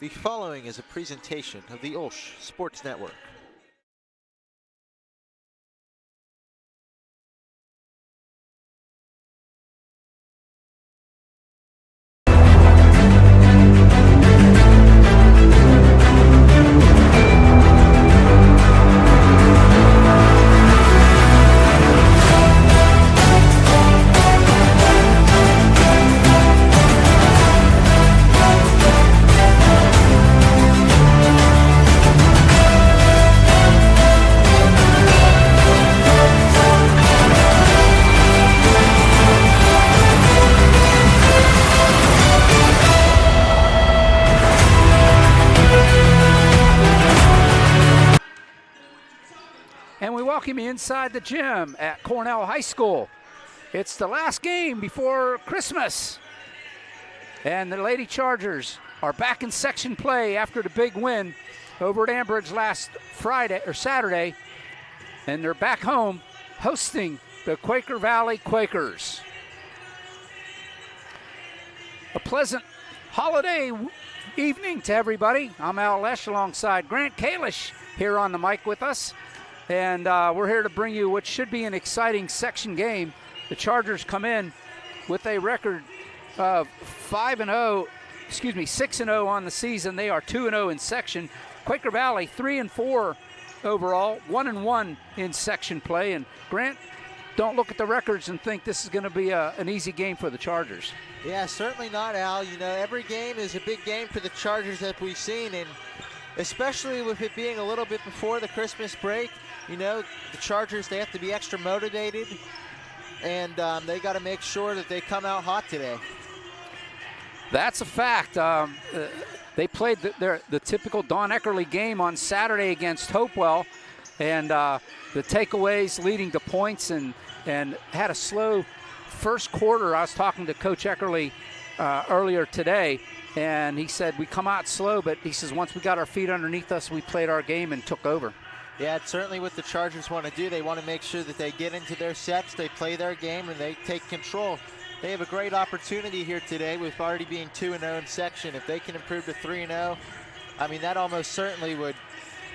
The following is a presentation of the OLSH Sports Network. And we welcome you inside the gym at Cornell High School. It's the last game before Christmas. And the Lady Chargers are back in section play after the big win over at Ambridge last Saturday. And they're back home hosting the Quaker Valley Quakers. A pleasant holiday evening to everybody. I'm OLSH alongside Grant Kalish here on the mic with us. And we're here to bring you what should be an exciting section game. The Chargers come in with a record of 6-0 on the season. They are 2-0 in section. Quaker Valley 3-4 overall, 1-1 in section play. And Grant, don't look at the records and think this is going to be an easy game for the Chargers. Yeah, certainly not, Al. You know, every game is a big game for the Chargers that we've seen, and especially with it being a little bit before the Christmas break. You know, the Chargers, they have to be extra motivated, and they got to make sure that they come out hot today. That's a fact. They played the typical Don Eckerly game on Saturday against Hopewell, and the takeaways leading to points, and had a slow first quarter. I was talking to Coach Eckerly earlier today, and he said we come out slow, but he says once we got our feet underneath us, we played our game and took over. Yeah, it's certainly what the Chargers want to do. They want to make sure that they get into their sets, they play their game, and they take control. They have a great opportunity here today with already being 2-0 in section. If they can improve to 3-0, I mean, that almost certainly would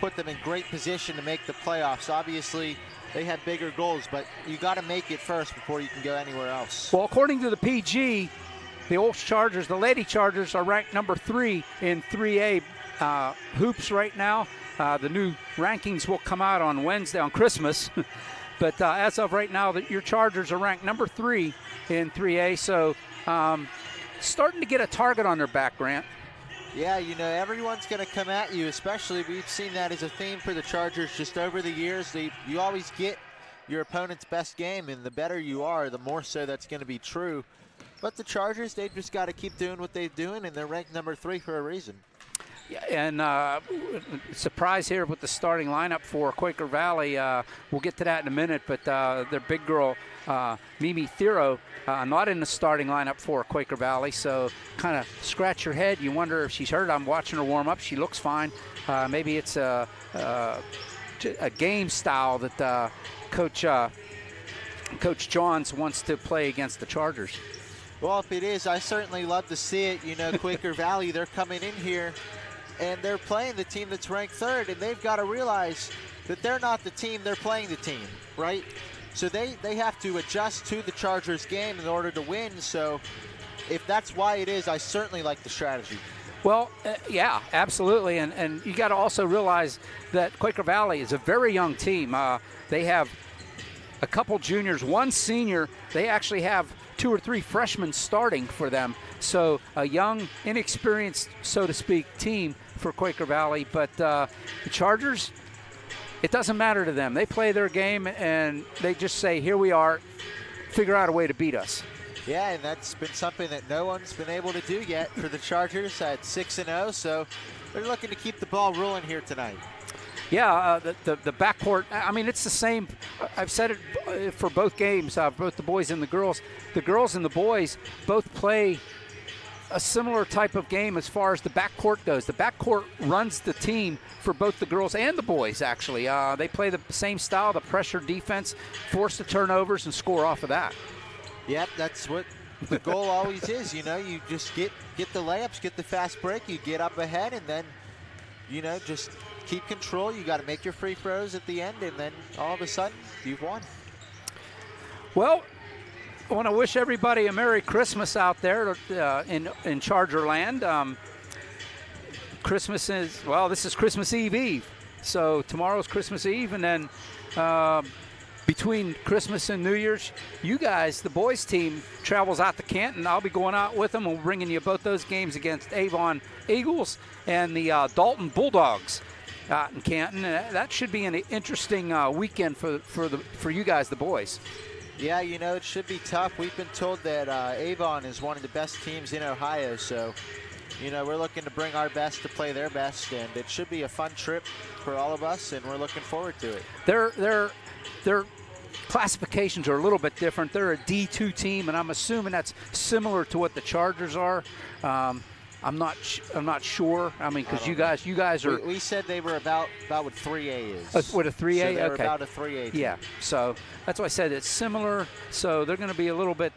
put them in great position to make the playoffs. Obviously, they have bigger goals, but you got to make it first before you can go anywhere else. Well, according to the PG, the OLSH Chargers, the Lady Chargers, are ranked number 3 in 3A hoops right now. The new rankings will come out on Wednesday, on Christmas. But as of right now, your Chargers are ranked number 3 in 3A. So starting to get a target on their back, Grant. Yeah, you know, everyone's going to come at you, especially we've seen that as a theme for the Chargers just over the years. You always get your opponent's best game, and the better you are, the more so that's going to be true. But the Chargers, they've just got to keep doing what they're doing, and they're ranked number 3 for a reason. Yeah, and surprise here with the starting lineup for Quaker Valley. We'll get to that in a minute, but their big girl, Mimi Thero, not in the starting lineup for Quaker Valley, so kind of scratch your head. You wonder if she's hurt. I'm watching her warm up. She looks fine. Maybe it's a game style that Coach Johns wants to play against the Chargers. Well, if it is, I certainly love to see it. You know, Quaker Valley, they're coming in here and they're playing the team that's ranked 3rd, and they've got to realize that they're not the team, they're playing the team, right? So they have to adjust to the Chargers game in order to win. So if that's why it is, I certainly like the strategy. Well, yeah, absolutely. And you got to also realize that Quaker Valley is a very young team. They have a couple juniors, one senior. They actually have 2 or 3 freshmen starting for them. So a young, inexperienced, so to speak, team for Quaker Valley. But the Chargers, it doesn't matter to them. They play their game, and they just say, here we are, figure out a way to beat us. Yeah, and that's been something that no one's been able to do yet for the Chargers at 6-0. So they're looking to keep the ball rolling here tonight. Yeah, the backcourt, I mean, it's the same. I've said it for both games, both the boys and the girls. The girls and the boys both play a similar type of game as far as the backcourt goes. The backcourt runs the team for both the girls and the boys, actually. They play the same style, the pressure defense, force the turnovers, and score off of that. Yep, that's what the goal always is, you just get the layups, get the fast break, you get up ahead, and then, just keep control. You got to make your free throws at the end, and then all of a sudden, you've won. Well, I want to wish everybody a Merry Christmas out there in Charger land. Christmas is, this is Christmas Eve. So tomorrow's Christmas Eve, and then between Christmas and New Year's, you guys, the boys team, travels out to Canton. I'll be going out with them. We're bringing you both those games against Avon Eagles and the Dalton Bulldogs out in Canton. That should be an interesting weekend for you guys, the boys. Yeah, it should be tough. We've been told that Avon is one of the best teams in Ohio, so we're looking to bring our best to play their best, and it should be a fun trip for all of us, and we're looking forward to it. Their classifications are a little bit different. They're a D2 team, and I'm assuming that's similar to what the Chargers are. I'm not sure. I mean, because you guys are. We said they were about what 3A is. What a 3A? So they're okay. About a 3A team. Yeah. So that's why I said it's similar. So they're going to be a little bit.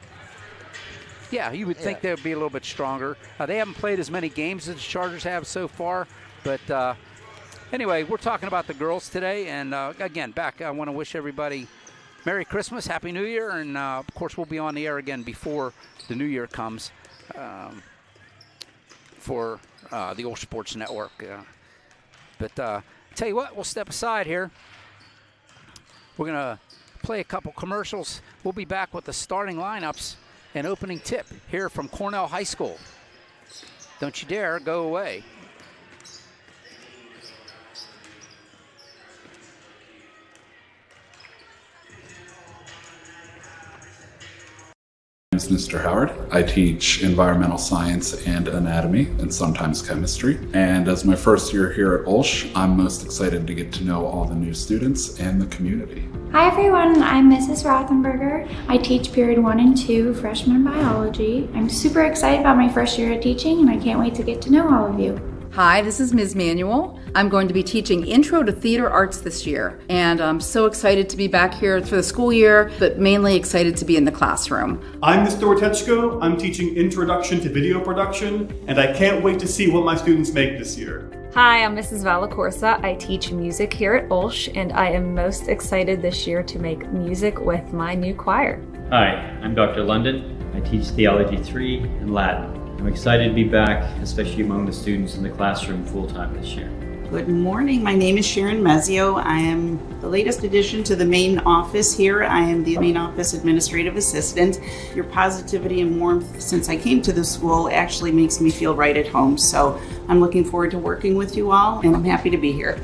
Yeah, you would think they would be a little bit stronger. They haven't played as many games as the Chargers have so far. But anyway, we're talking about the girls today. And again, I want to wish everybody Merry Christmas, Happy New Year. And, of course, we'll be on the air again before the New Year comes for the OLSH Sports Network. But tell you what, we'll step aside here. We're going to play a couple commercials. We'll be back with the starting lineups and opening tip here from Cornell High School. Don't you dare go away. My name is Mr. Howard. I teach environmental science and anatomy and sometimes chemistry. And as my first year here at OLSH, I'm most excited to get to know all the new students and the community. Hi everyone, I'm Mrs. Rothenberger. I teach period 1 and 2 freshman biology. I'm super excited about my first year at teaching, and I can't wait to get to know all of you. Hi, this is Ms. Manuel. I'm going to be teaching Intro to Theater Arts this year, and I'm so excited to be back here for the school year, but mainly excited to be in the classroom. I'm Mr. Witechko. I'm teaching Introduction to Video Production, and I can't wait to see what my students make this year. Hi, I'm Mrs. Valacorsa. I teach music here at OLSH, and I am most excited this year to make music with my new choir. Hi, I'm Dr. London. I teach Theology 3 and Latin. I'm excited to be back, especially among the students in the classroom full-time this year. Good morning. My name is Sharon Mezzio. I am the latest addition to the main office here. I am the main office administrative assistant. Your positivity and warmth since I came to the school actually makes me feel right at home. So I'm looking forward to working with you all, and I'm happy to be here.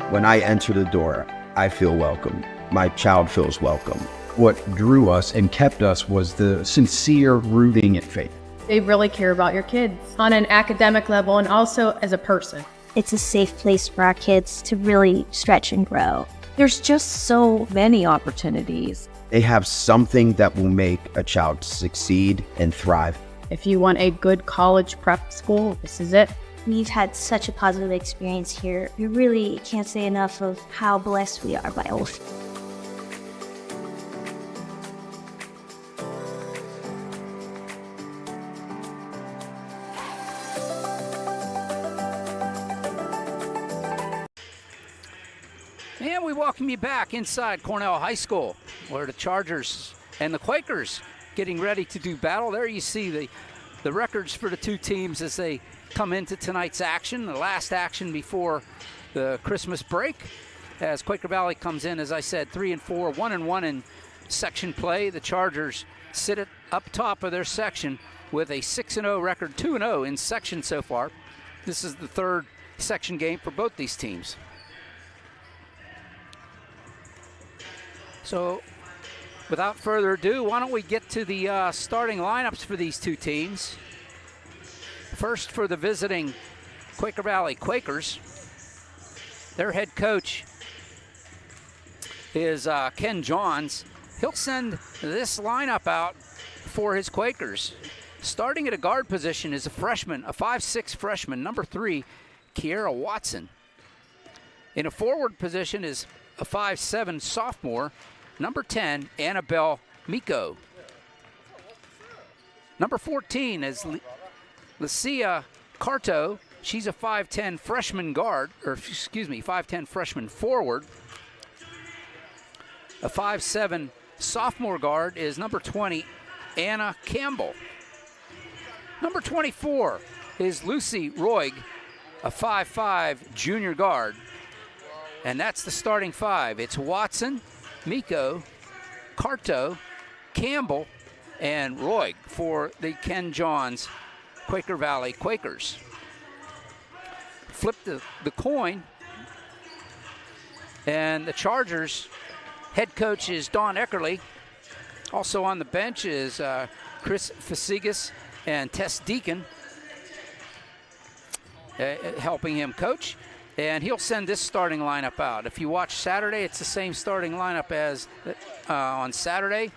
When I enter the door, I feel welcome. My child feels welcome. What drew us and kept us was the sincere rooting in faith. They really care about your kids on an academic level and also as a person. It's a safe place for our kids to really stretch and grow. There's just so many opportunities. They have something that will make a child succeed and thrive. If you want a good college prep school, this is it. We've had such a positive experience here. We really can't say enough of how blessed we are by OLSH. And we welcome you back inside Cornell High School, where the Chargers and the Quakers getting ready to do battle. There you see the records for the two teams as they come into tonight's action, the last action before the Christmas break, as Quaker Valley comes in, as I said, 3-4, 1-1 in section play. The Chargers sit at up top of their section with a 6-0 record, 2-0 in section so far. This is the third section game for both these teams. So without further ado, why don't we get to the starting lineups for these two teams. First, for the visiting Quaker Valley Quakers, their head coach is Ken Johns. he'll send this lineup out for his Quakers. Starting at a guard position is a freshman, a 5'6" freshman, number 3, Kiera Watson. In a forward position is a 5'7" sophomore, number 10, Annabelle Miko. Number 14 is Lucia Carto. She's a 5'10" freshman guard, or excuse me, 5'10" freshman forward. A 5'7" sophomore guard is number 20, Anna Campbell. Number 24 is Lucy Roig, a 5'5" junior guard. And that's the starting 5. It's Watson, Miko, Carto, Campbell, and Roig for the Ken Johns Quaker Valley Quakers. Flip the coin, and the Chargers head coach is Don Eckerly. Also on the bench is Chris Fasigas and Tess Deacon helping him coach. And he'll send this starting lineup out. If you watch Saturday, it's the same starting lineup as on Saturday.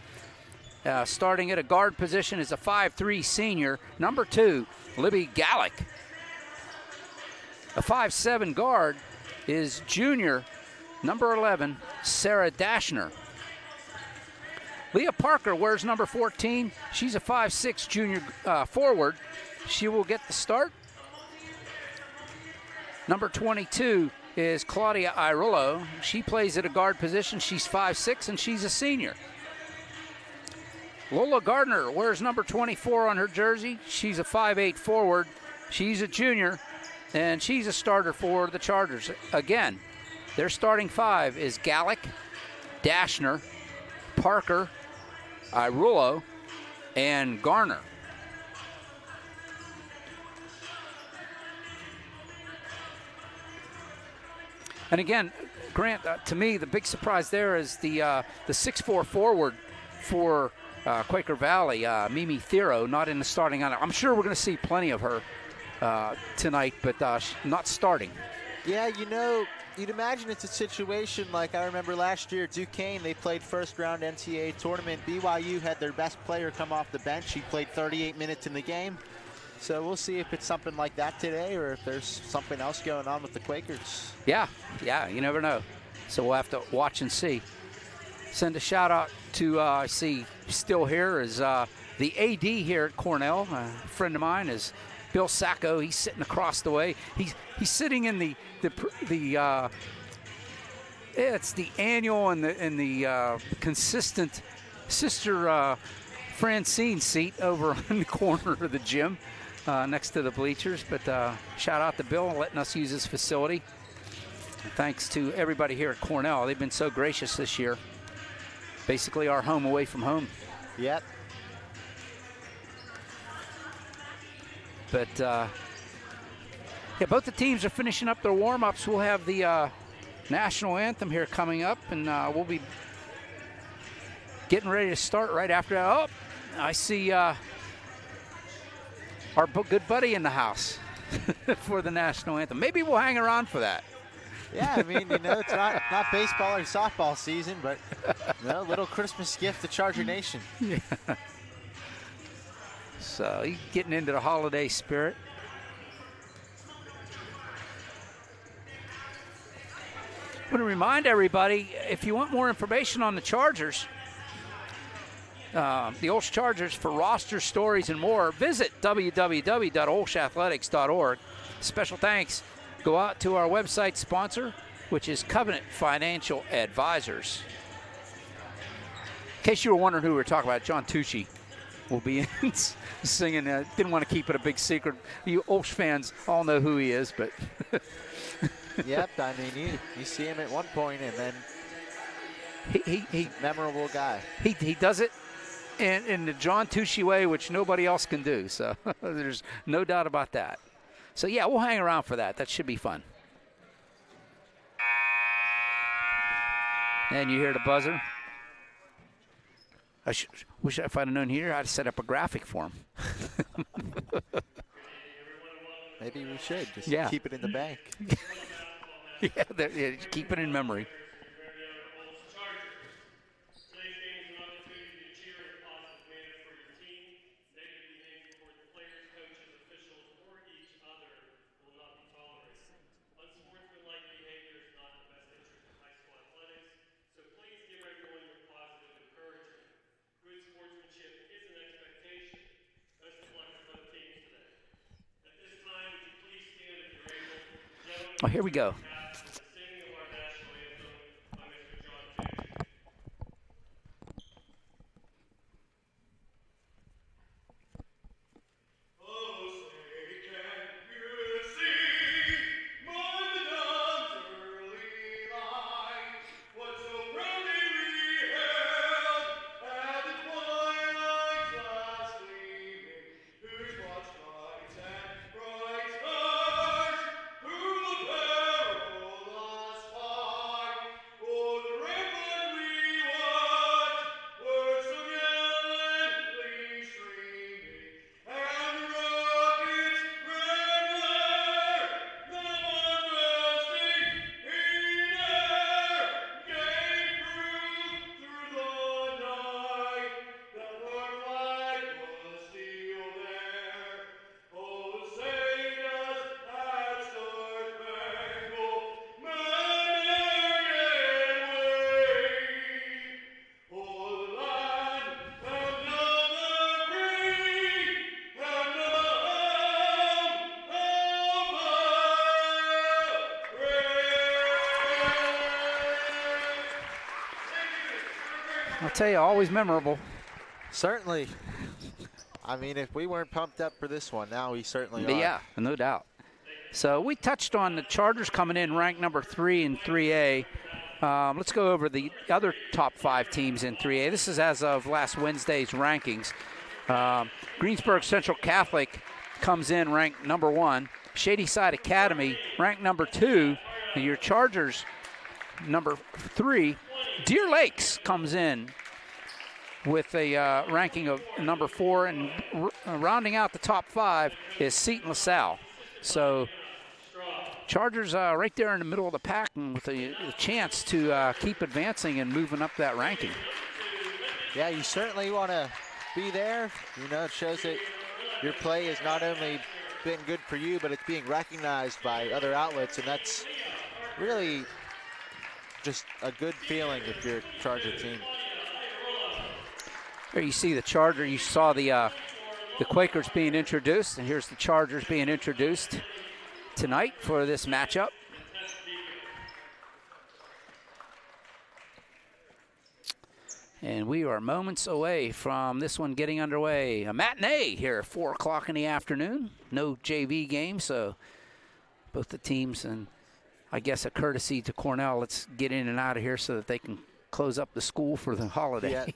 Starting at a guard position is a 5'3" senior, number 2, Libby Gallick. A 5'7" guard is junior, number 11, Sarah Dashner. Leah Parker wears number 14. She's a 5'6" junior forward. She will get the start. Number 22 is Claudia Irillo. She plays at a guard position. She's 5'6", and she's a senior. Lola Gardner wears number 24 on her jersey. She's a 5'8" forward. She's a junior, and she's a starter for the Chargers. Again, their starting 5 is Gallick, Dashner, Parker, Irillo, and Garner. And again, Grant, to me, the big surprise there is the 6'4" forward for Quaker Valley, Mimi Thero, not in the starting lineup. I'm sure we're going to see plenty of her tonight, but not starting. Yeah, you know, you'd imagine it's a situation like I remember last year, Duquesne, they played first-round NCAA tournament. BYU had their best player come off the bench. He played 38 minutes in the game. So we'll see if it's something like that today or if there's something else going on with the Quakers. Yeah, you never know. So we'll have to watch and see. Send a shout-out to, I see still here is the AD here at Cornell. A friend of mine is Bill Sacco. He's sitting across the way. He's sitting in the it's the annual and the consistent Sister Francine seat over in the corner of the gym next to the bleachers. But shout out to Bill letting us use his facility. Thanks to everybody here at Cornell. They've been so gracious this year. Basically our home away from home. Yep. But yeah, both the teams are finishing up their warm-ups. We'll have the national anthem here coming up, and we'll be getting ready to start right after that. Oh, I see our good buddy in the house for the national anthem. Maybe we'll hang around for that. Yeah, I mean, you know, it's not baseball or softball season, but you know, a little Christmas gift to Charger Nation. Yeah. So he's getting into the holiday spirit. I want to remind everybody, if you want more information on the Chargers, the OLSH Chargers, for roster stories and more, visit www.olshathletics.org. Special thanks go out to our website sponsor, which is Covenant Financial Advisors. In case you were wondering who we were talking about, John Tucci will be in singing. Didn't want to keep it a big secret. You OLSH fans all know who he is, but yep, I mean, you see him at one point, and then he memorable guy. He does it in the John Tucci way, which nobody else can do. So there's no doubt about that. So yeah, we'll hang around for that. That should be fun. And you hear the buzzer. I wish if I'd have known here, I'd have set up a graphic for him. Maybe we should just keep it in the bank. Yeah, keep it in memory. Oh, here we go. I'll tell you, always memorable. Certainly. I mean, if we weren't pumped up for this one, now we certainly are. Yeah, no doubt. So we touched on the Chargers coming in ranked number 3 in 3A. Let's go over the other top 5 teams in 3A. This is as of last Wednesday's rankings. Greensburg Central Catholic comes in ranked number 1. Shadyside Academy ranked number 2. And your Chargers number 3. Deer Lakes comes in with a ranking of number 4, and rounding out the top 5 is Seton LaSalle. So Chargers right there in the middle of the pack, and with a chance to keep advancing and moving up that ranking. Yeah, you certainly want to be there. You know, it shows that your play has not only been good for you, but it's being recognized by other outlets, and that's really just a good feeling if you're a Charger team. Here you see the Charger. You saw the Quakers being introduced, and here's the Chargers being introduced tonight for this matchup. And we are moments away from this one getting underway. A matinee here at 4 o'clock in the afternoon. No JV game, so both the teams, and I guess a courtesy to Cornell, let's get in and out of here so that they can close up the school for the holiday.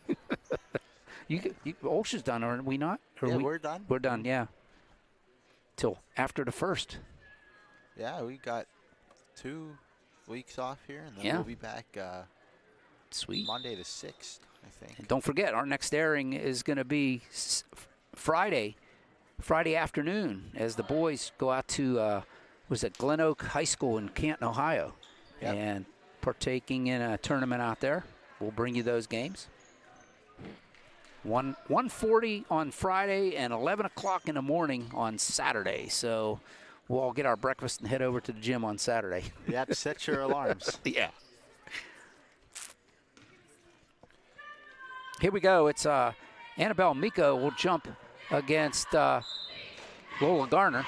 Yeah. OLSH is done, aren't we not? We're done. We're done, yeah. Till after the 1st. Yeah, we got 2 weeks off here, and then we'll be back sweet Monday the 6th, I think. And don't forget, our next airing is going to be Friday afternoon, as the boys go out to was at Glen Oak High School in Canton, Ohio, and partaking in a tournament out there. We'll bring you those games. 1:40 on Friday and 11 o'clock in the morning on Saturday. So we'll all get our breakfast and head over to the gym on Saturday. You have to set your alarms. Yeah. Here we go. It's Annabelle Miko will jump against Lola Garner.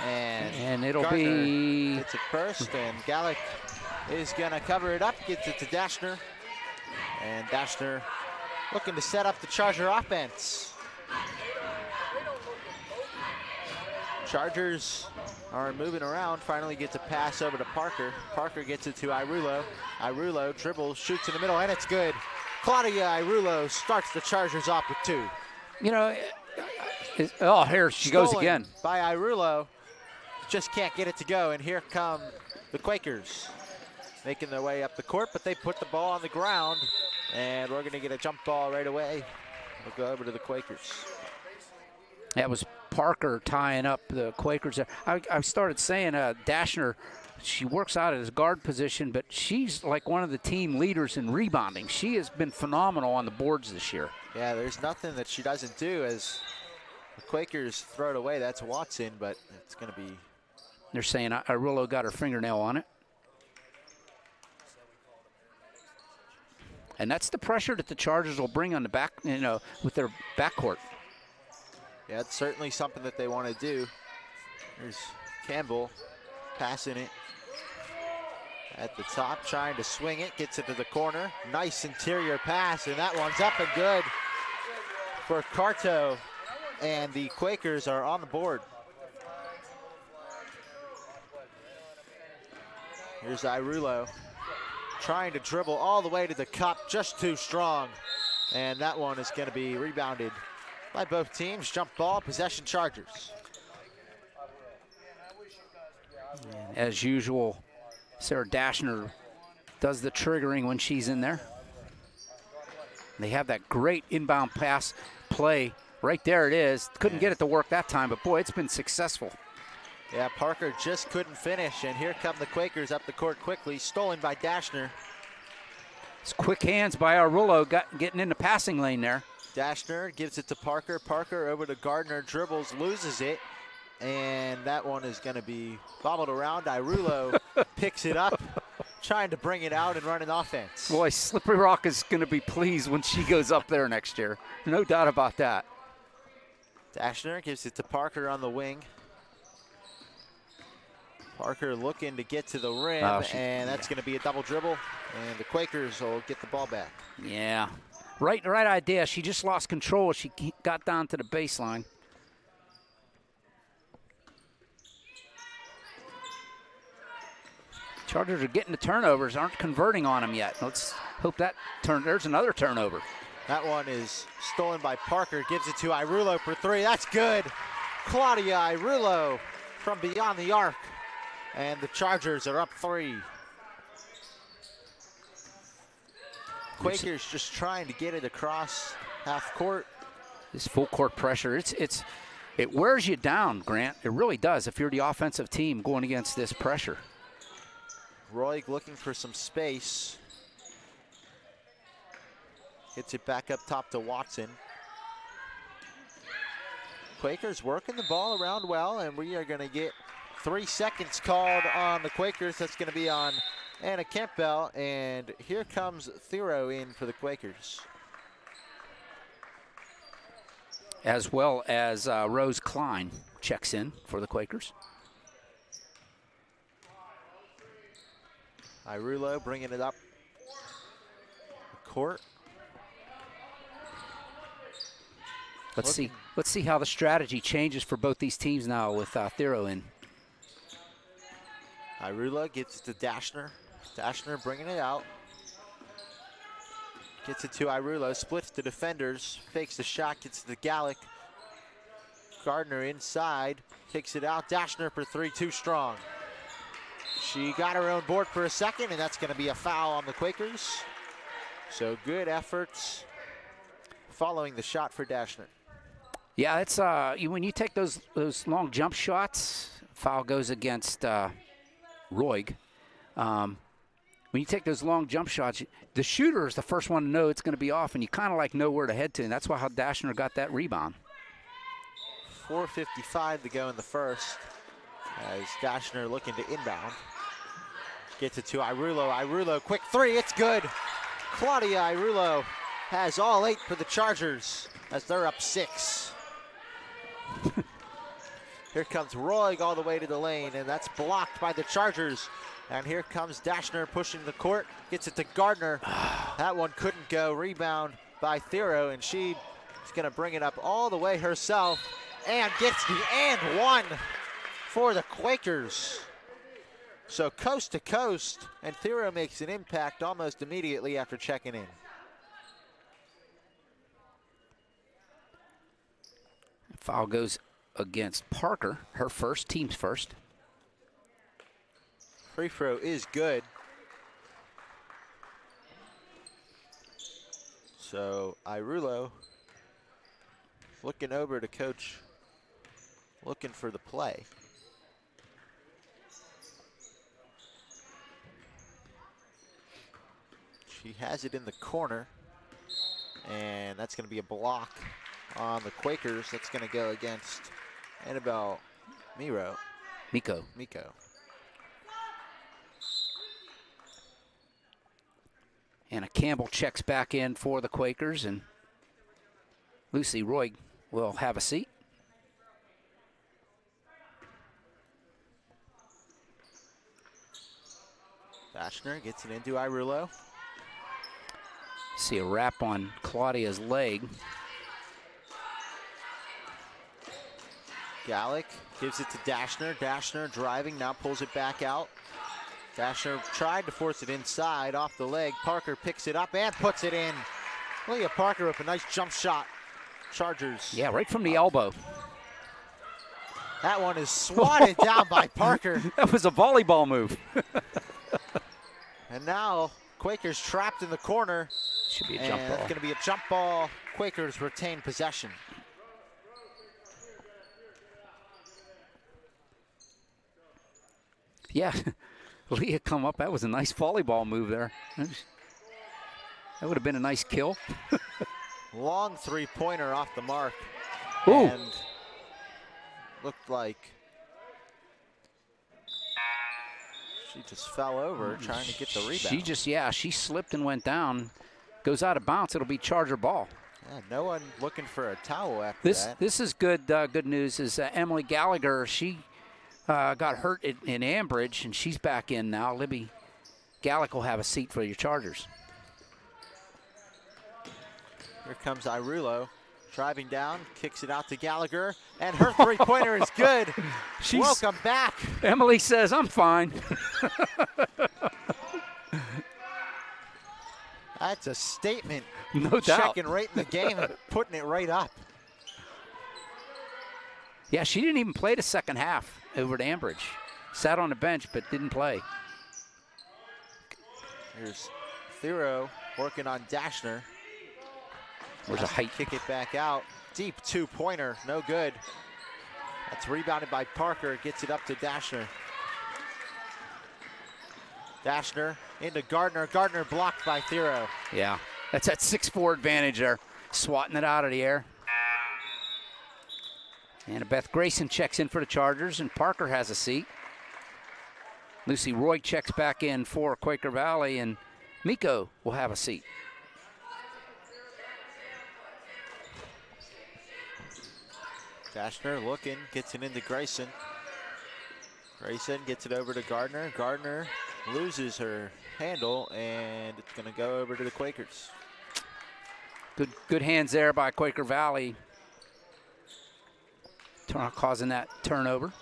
And it'll be... It's at first, and Gallick is going to cover it up, gets it to Dashner. And Dashner looking to set up the Charger offense. Chargers are moving around, finally gets a pass over to Parker. Parker gets it to Irulo. Irulo dribbles, shoots in the middle, and it's good. Claudia Irulo starts the Chargers off with 2. You know, here she goes again. By Irulo. Just can't get it to go, and here come the Quakers making their way up the court, but they put the ball on the ground, and we're going to get a jump ball right away. We'll go over to the Quakers. That was Parker tying up the Quakers. I started saying Dashner, she works out at his guard position, but she's like one of the team leaders in rebounding. She has been phenomenal on the boards this year. Yeah, there's nothing that she doesn't do as the Quakers throw it away. That's Watson, but it's going to be... They're saying Irulo got her fingernail on it. And that's the pressure that the Chargers will bring on the back, with their backcourt. Yeah, it's certainly something that they want to do. There's Campbell. Passing it at the top, trying to swing it, gets it to the corner. Nice interior pass, and that one's up and good for Carto, and the Quakers are on the board. Here's Irulo trying to dribble all the way to the cup, just too strong. And that one is going to be rebounded by both teams. Jump ball, possession Chargers. As usual, Sarah Dashner does the triggering when she's in there. They have that great inbound pass play. Right there it is. Couldn't get it to work that time, but boy, it's been successful. Yeah, Parker just couldn't finish, and here come the Quakers up the court quickly, stolen by Dashner. It's quick hands by Arullo, getting in the passing lane there. Dashner gives it to Parker. Parker over to Gardner, dribbles, loses it, and that one is going to be bobbled around. Irulo picks it up, trying to bring it out and run an offense. Boy, Slippery Rock is going to be pleased when she goes up there next year. No doubt about that. Dashner gives it to Parker on the wing. Parker looking to get to the rim, and that's going to be a double dribble, and the Quakers will get the ball back. Yeah, right idea. She just lost control. She got down to the baseline. Chargers are getting the turnovers, aren't converting on them yet. Let's hope that there's another turnover. That one is stolen by Parker, gives it to Irulo for three. That's good. Claudia Irulo from beyond the arc. And the Chargers are up 3. Quakers just trying to get it across half court. This full court pressure, it wears you down, Grant. It really does if you're the offensive team going against this pressure. Roig looking for some space. Gets it back up top to Watson. Quakers working the ball around well, and we are going to get 3 seconds called on the Quakers. That's going to be on Anna Campbell, and here comes Thero in for the Quakers. As well as Rose Klein checks in for the Quakers. Irulo bringing it up the court. Let's see how the strategy changes for both these teams now with Thero in. Irulo gets it to Dashner. Dashner bringing it out. Gets it to Irulo, splits the defenders, fakes the shot, gets it to Gallic. Gardner inside, takes it out. Dashner for 3, too strong. She got her own board for a second, and that's going to be a foul on the Quakers. So good efforts following the shot for Dashner. Yeah, it's when you take those long jump shots, foul goes against Roig. When you take those long jump shots, the shooter is the first one to know it's going to be off, and you kind of like know where to head to, and that's how Dashner got that rebound. 4:55 to go in the first, as Dashner looking to inbound. Gets it to Irulo. Irulo, quick 3, it's good. Claudia Irulo has all 8 for the Chargers as they're up 6. Here comes Roig all the way to the lane, and that's blocked by the Chargers. And here comes Dashner pushing the court, gets it to Gardner. That one couldn't go. Rebound by Thero, and she's going to bring it up all the way herself and gets the and one for the Quakers. So coast to coast, and Thero makes an impact almost immediately after checking in. Foul goes against Parker, her first, team's first. Free throw is good. So Irulo looking over to coach, looking for the play. She has it in the corner, and that's going to be a block on the Quakers. That's going to go against Annabelle Miko. Anna Campbell checks back in for the Quakers, and Lucy Roig will have a seat. Dashner gets it into Irulo. See a wrap on Claudia's leg. Gallick gives it to Dashner. Dashner driving, now pulls it back out. Dashner tried to force it inside, off the leg. Parker picks it up and puts it in. Look at Parker with a nice jump shot. Chargers. Yeah, right from the elbow. That one is swatted down by Parker. That was a volleyball move. And now Quakers trapped in the corner. Should be a jump ball. It's going to be a jump ball. Quakers retain possession. Yeah, Leah come up. That was a nice volleyball move there. That would have been a nice kill. Long three-pointer off the mark. Ooh. And looked like she just fell over trying to get the rebound. She slipped and went down. Goes out of bounds. It'll be Charger ball. Yeah, no one looking for a towel after that. This is good. Good news is Emily Gallagher. She got hurt in Ambridge, and she's back in now. Libby Gallick will have a seat for your Chargers. Here comes Irulo, driving down, kicks it out to Gallagher, and her three-pointer is good. Welcome back. Emily says, I'm fine. That's a statement. No doubt. Checking right in the game and putting it right up. Yeah, she didn't even play the second half over at Ambridge. Sat on the bench but didn't play. Here's Thero working on Dashner. There's a height. Kick it back out. Deep two-pointer, no good. That's rebounded by Parker, gets it up to Dashner. Dashner into Gardner. Gardner blocked by Thero. Yeah, that's that 6'4" advantage there. Swatting it out of the air. Annabeth Grayson checks in for the Chargers, and Parker has a seat. Lucy Roy checks back in for Quaker Valley, and Miko will have a seat. Dashner looking, gets it into Grayson. Grayson gets it over to Gardner. Gardner loses her handle, and it's going to go over to the Quakers. Good hands there by Quaker Valley, causing that turnover.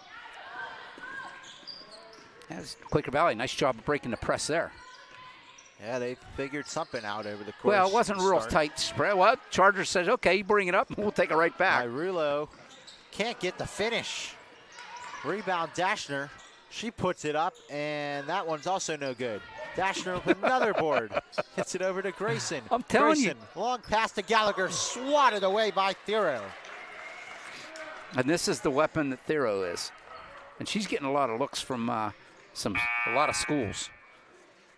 That's Quaker Valley, nice job of breaking the press there. Yeah, they figured something out over the course. Well, it wasn't a real tight spread. Well, Chargers says, okay, you bring it up, we'll take it right back. Irulo can't get the finish. Rebound Dashner. She puts it up, and that one's also no good. Dashner with another board. Hits it over to Grayson. I'm telling Grayson, long pass to Gallagher, swatted away by Thero. And this is the weapon that Thero is. And she's getting a lot of looks from a lot of schools.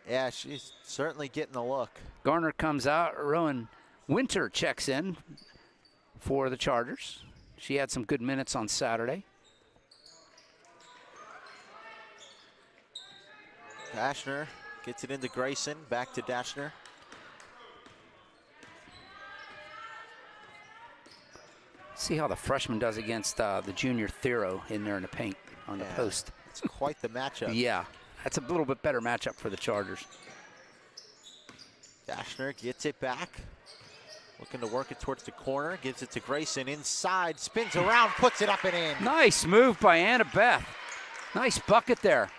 Yeah, she's certainly getting a look. Garner comes out. Rowan Winter checks in for the Chargers. She had some good minutes on Saturday. Dashner gets it into Grayson, back to Dashner. See how the freshman does against the junior Thero in there in the paint on the post. It's quite the matchup. Yeah, that's a little bit better matchup for the Chargers. Dashner gets it back. Looking to work it towards the corner, gives it to Grayson inside, spins around, puts it up and in. Nice move by Annabeth. Nice bucket there.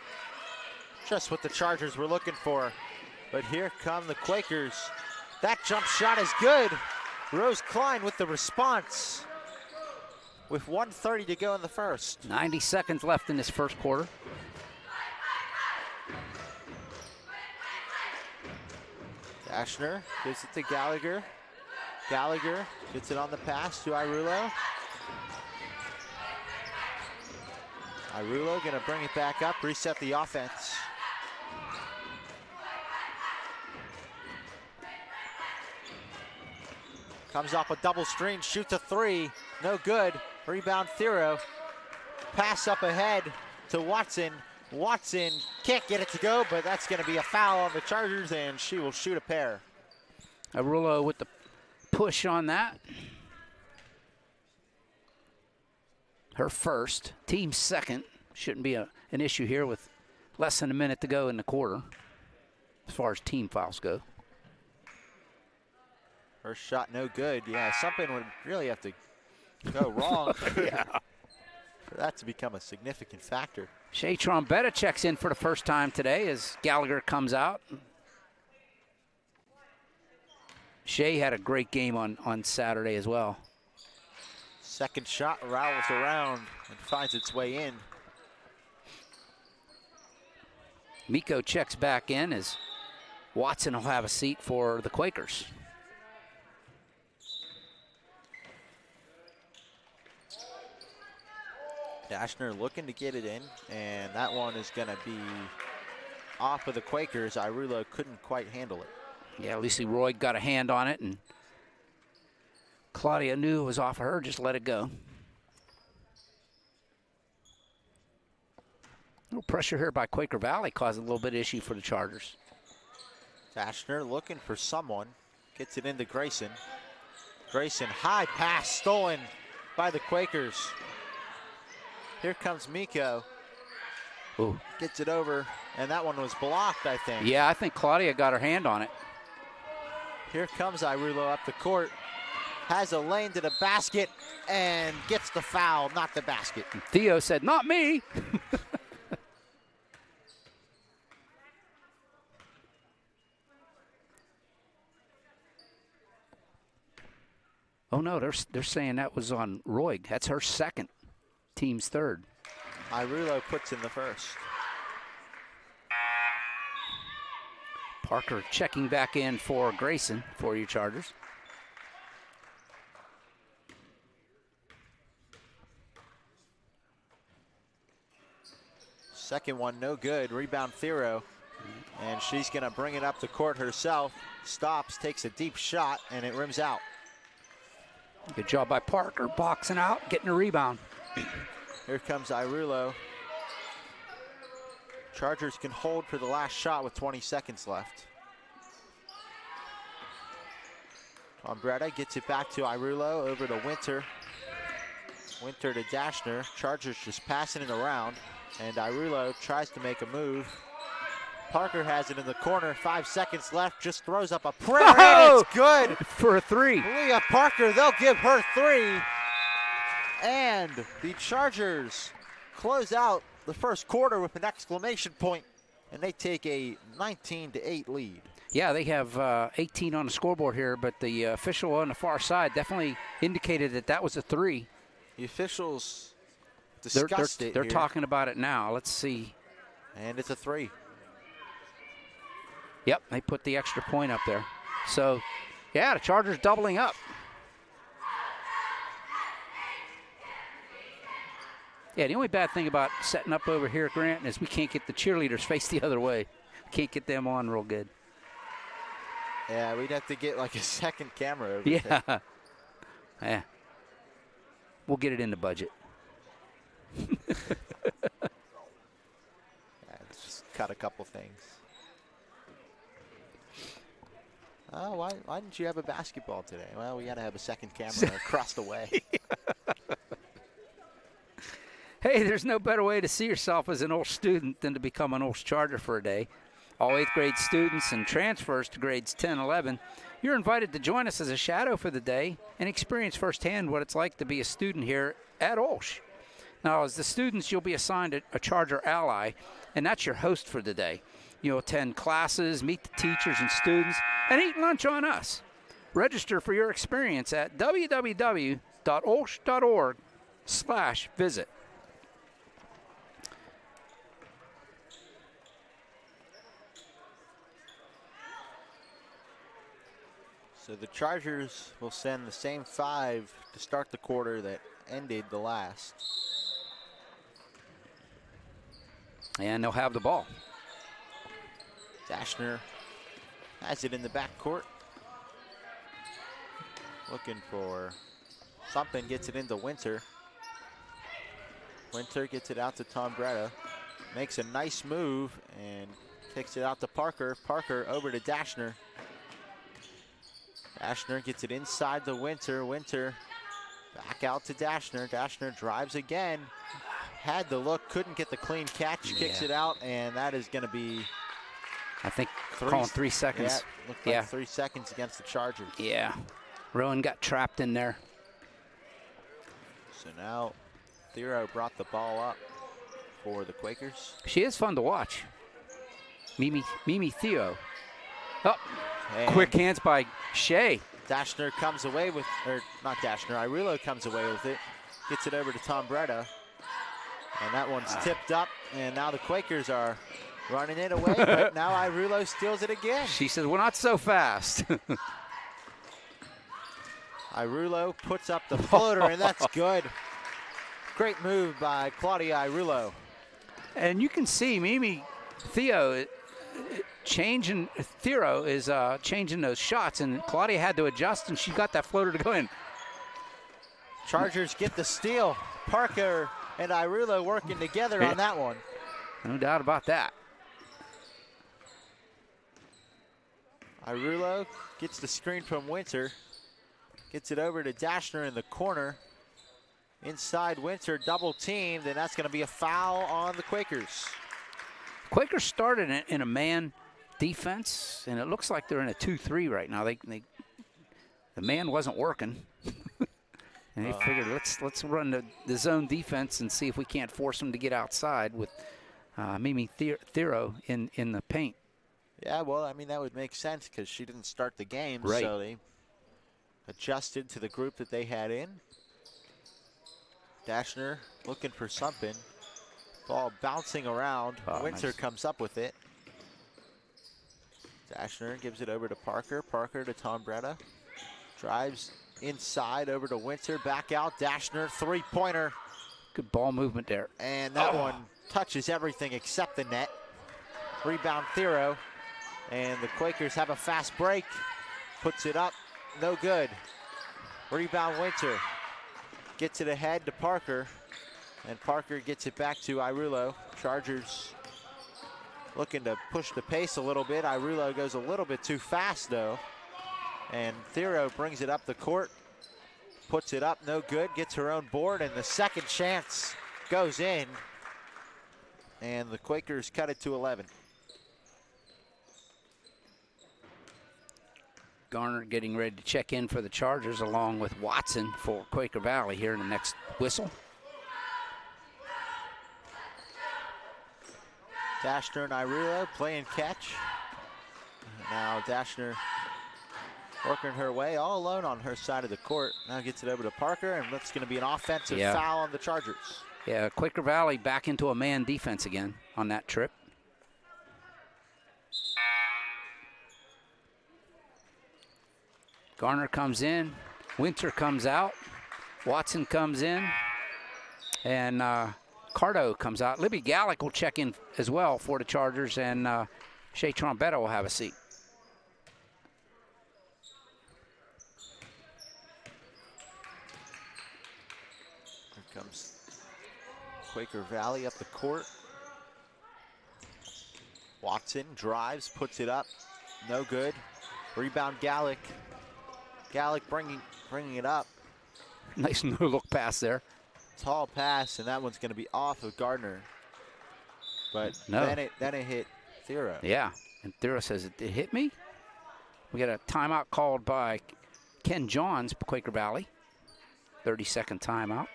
Just what the Chargers were looking for. But here come the Quakers. That jump shot is good. Rose Klein with the response. With 1:30 to go in the first. 90 seconds left in this first quarter. Dashner gives it to Gallagher. Gallagher gets it on the pass to Irulo. Irulo gonna bring it back up, reset the offense. Comes off a double screen, shoots a three, no good. Rebound Thero. Pass up ahead to Watson. Watson can't get it to go, but that's gonna be a foul on the Chargers, and she will shoot a pair. Irulo with the push on that. Her first, team second. Shouldn't be an issue here with less than a minute to go in the quarter. as far as team fouls go. First shot no good. Yeah, something would really have to go wrong for that to become a significant factor. Shea Trombetta checks in for the first time today as Gallagher comes out. Shea had a great game on Saturday as well. Second shot rattles around and finds its way in. Miko checks back in as Watson will have a seat for the Quakers. Dashner looking to get it in, and that one is going to be off of the Quakers. Irulo couldn't quite handle it. Yeah, Lucy Roy got a hand on it, and Claudia knew it was off of her, just let it go. A little pressure here by Quaker Valley caused a little bit of issue for the Chargers. Dashner looking for someone, gets it into Grayson. Grayson, high pass stolen by the Quakers. Here comes Miko. Ooh. Gets it over, and that one was blocked, I think. Yeah, I think Claudia got her hand on it. Here comes Irulo up the court. Has a lane to the basket and gets the foul, not the basket. And Theo said, not me. Oh, no, they're saying that was on Roy. That's her second, team's third. Irulo puts in the first. Parker checking back in for Grayson for your Chargers. Second one, no good. Rebound, Thero. And she's going to bring it up the court herself. Stops, takes a deep shot, and it rims out. Good job by Parker, boxing out, getting a rebound. Here comes Irulo. Chargers can hold for the last shot with 20 seconds left. Umbretta gets it back to Irulo, over to Winter. Winter to Dashner. Chargers just passing it around, and Irulo tries to make a move. Parker has it in the corner, 5 seconds left, just throws up a prayer, and it's good. For a three. Leah Parker, they'll give her three. And the Chargers close out the first quarter with an exclamation point, and they take a 19-8 lead. Yeah, they have 18 on the scoreboard here, but the official on the far side definitely indicated that that was a three. The officials discussed it They're here. talking about it now. Let's see. And it's a three. Yep, they put the extra point up there. So, yeah, the Chargers doubling up. Yeah, the only bad thing about setting up over here at Grant is we can't get the cheerleaders face the other way. Can't get them on real good. Yeah, we'd have to get like a second camera over Yeah. there. Yeah. We'll get it in the budget. Yeah, let's just cut a couple things. Oh, why didn't you have a basketball today? Well, we got to have a second camera across the way. Hey, there's no better way to see yourself as an OLSH student than to become an OLSH Charger for a day. All 8th grade students and transfers to grades 10, 11, you're invited to join us as a shadow for the day and experience firsthand what it's like to be a student here at OLSH. Now, as the students, you'll be assigned a Charger ally, and that's your host for the day. You'll attend classes, meet the teachers and students, and eat lunch on us. Register for your experience at www.olsh.org/visit. So the Chargers will send the same 5 to start the quarter that ended the last. And they'll have the ball. Dashner has it in the backcourt. Looking for something, gets it into Winter. Winter gets it out to Tom Bretta. Makes a nice move and kicks it out to Parker. Parker over to Dashner. Dashner gets it inside the Winter. Winter back out to Dashner. Dashner drives again. Had the look, couldn't get the clean catch, kicks it out, and that is going to be I think calling 3 seconds. Yeah, looked like 3 seconds against the Chargers. Yeah. Rowan got trapped in there. So now Thero brought the ball up for the Quakers. She is fun to watch. Mimi Theo. Oh, And quick hands by Shea. Dashner comes away with, or not Dashner, Irulo comes away with it. Gets it over to Tom Bretta. And that one's tipped up. And now the Quakers are running it away. But now Irulo steals it again. She says, well, not so fast. Irulo puts up the floater, and that's good. Great move by Claudia Irulo. And you can see Mimi Theo is changing those shots, and Claudia had to adjust, and she got that floater to go in. Chargers get the steal. Parker and Irulo working together on that one. No doubt about that. Irulo gets the screen from Winter. Gets it over to Dashner in the corner. Inside Winter, double teamed, and that's going to be a foul on the Quakers. Quakers started in a man defense, and it looks like they're in a 2-3 right now. The man wasn't working. And they figured, let's run the zone defense and see if we can't force them to get outside with Mimi Thero in the paint. Yeah, well, I mean, that would make sense because she didn't start the game, right. So they adjusted to the group that they had in. Dashner looking for something. Ball bouncing around. Winter nice. comes up with it. Dashner gives it over to Parker. Parker to Tom Bretta. Drives inside over to Winter. Back out. Dashner, three-pointer. Good ball movement there. And that one touches everything except the net. Rebound Thero. And the Quakers have a fast break. Puts it up. No good. Rebound Winter. Gets it ahead to Parker. And Parker gets it back to Irulo. Chargers looking to push the pace a little bit. Irulo goes a little bit too fast, though. And Thero brings it up the court. Puts it up, no good. Gets her own board, and the second chance goes in. And the Quakers cut it to 11. Garner getting ready to check in for the Chargers along with Watson for Quaker Valley here in the next whistle. Dashner and Irulo playing catch. Now Dashner working her way all alone on her side of the court. Now gets it over to Parker, and that's going to be an offensive foul on the Chargers. Yeah, Quaker Valley back into a man defense again on that trip. Garner comes in, Winter comes out, Watson comes in, and Cardo comes out. Libby Gallick will check in as well for the Chargers, and Shea Trombetta will have a seat. Here comes Quaker Valley up the court. Watson drives, puts it up, no good. Rebound Gallick. Gallick bringing it up. Nice no-look pass there. Tall pass, and that one's going to be off of Gardner. But then it hit Thero. Yeah, and Thero says, it hit me? We got a timeout called by Ken Johns, Quaker Valley. 30-second timeout.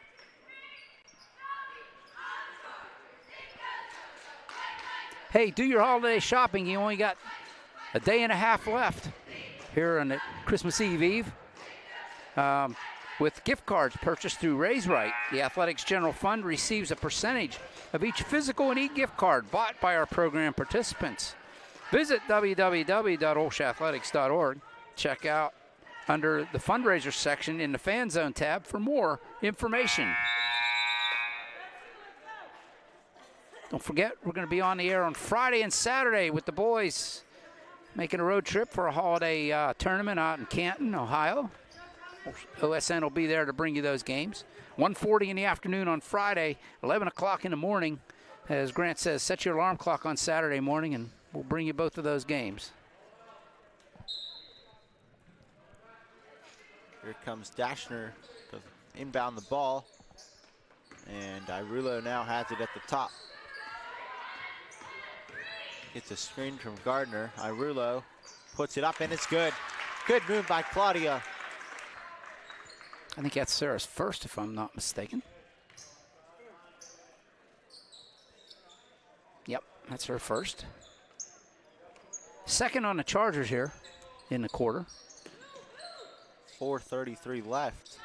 Hey, do your holiday shopping. You only got a day and a half left here on the Christmas Eve. With gift cards purchased through Raise Right, the Athletics General Fund receives a percentage of each physical and e-gift card bought by our program participants. Visit www.olshathletics.org. Check out under the fundraiser section in the Fan Zone tab for more information. Don't forget, we're going to be on the air on Friday and Saturday with the boys making a road trip for a holiday tournament out in Canton, Ohio. OSN will be there to bring you those games. 1:40 in the afternoon on Friday, 11 o'clock in the morning. As Grant says, set your alarm clock on Saturday morning, and we'll bring you both of those games. Here comes Dashner to inbound the ball. And Irulo now has it at the top. Gets a screen from Gardner. Irulo puts it up, and it's good. Good move by Claudia. I think that's Sarah's first, if I'm not mistaken. Yep, that's her first. Second on the Chargers here in the quarter. 4:33 left.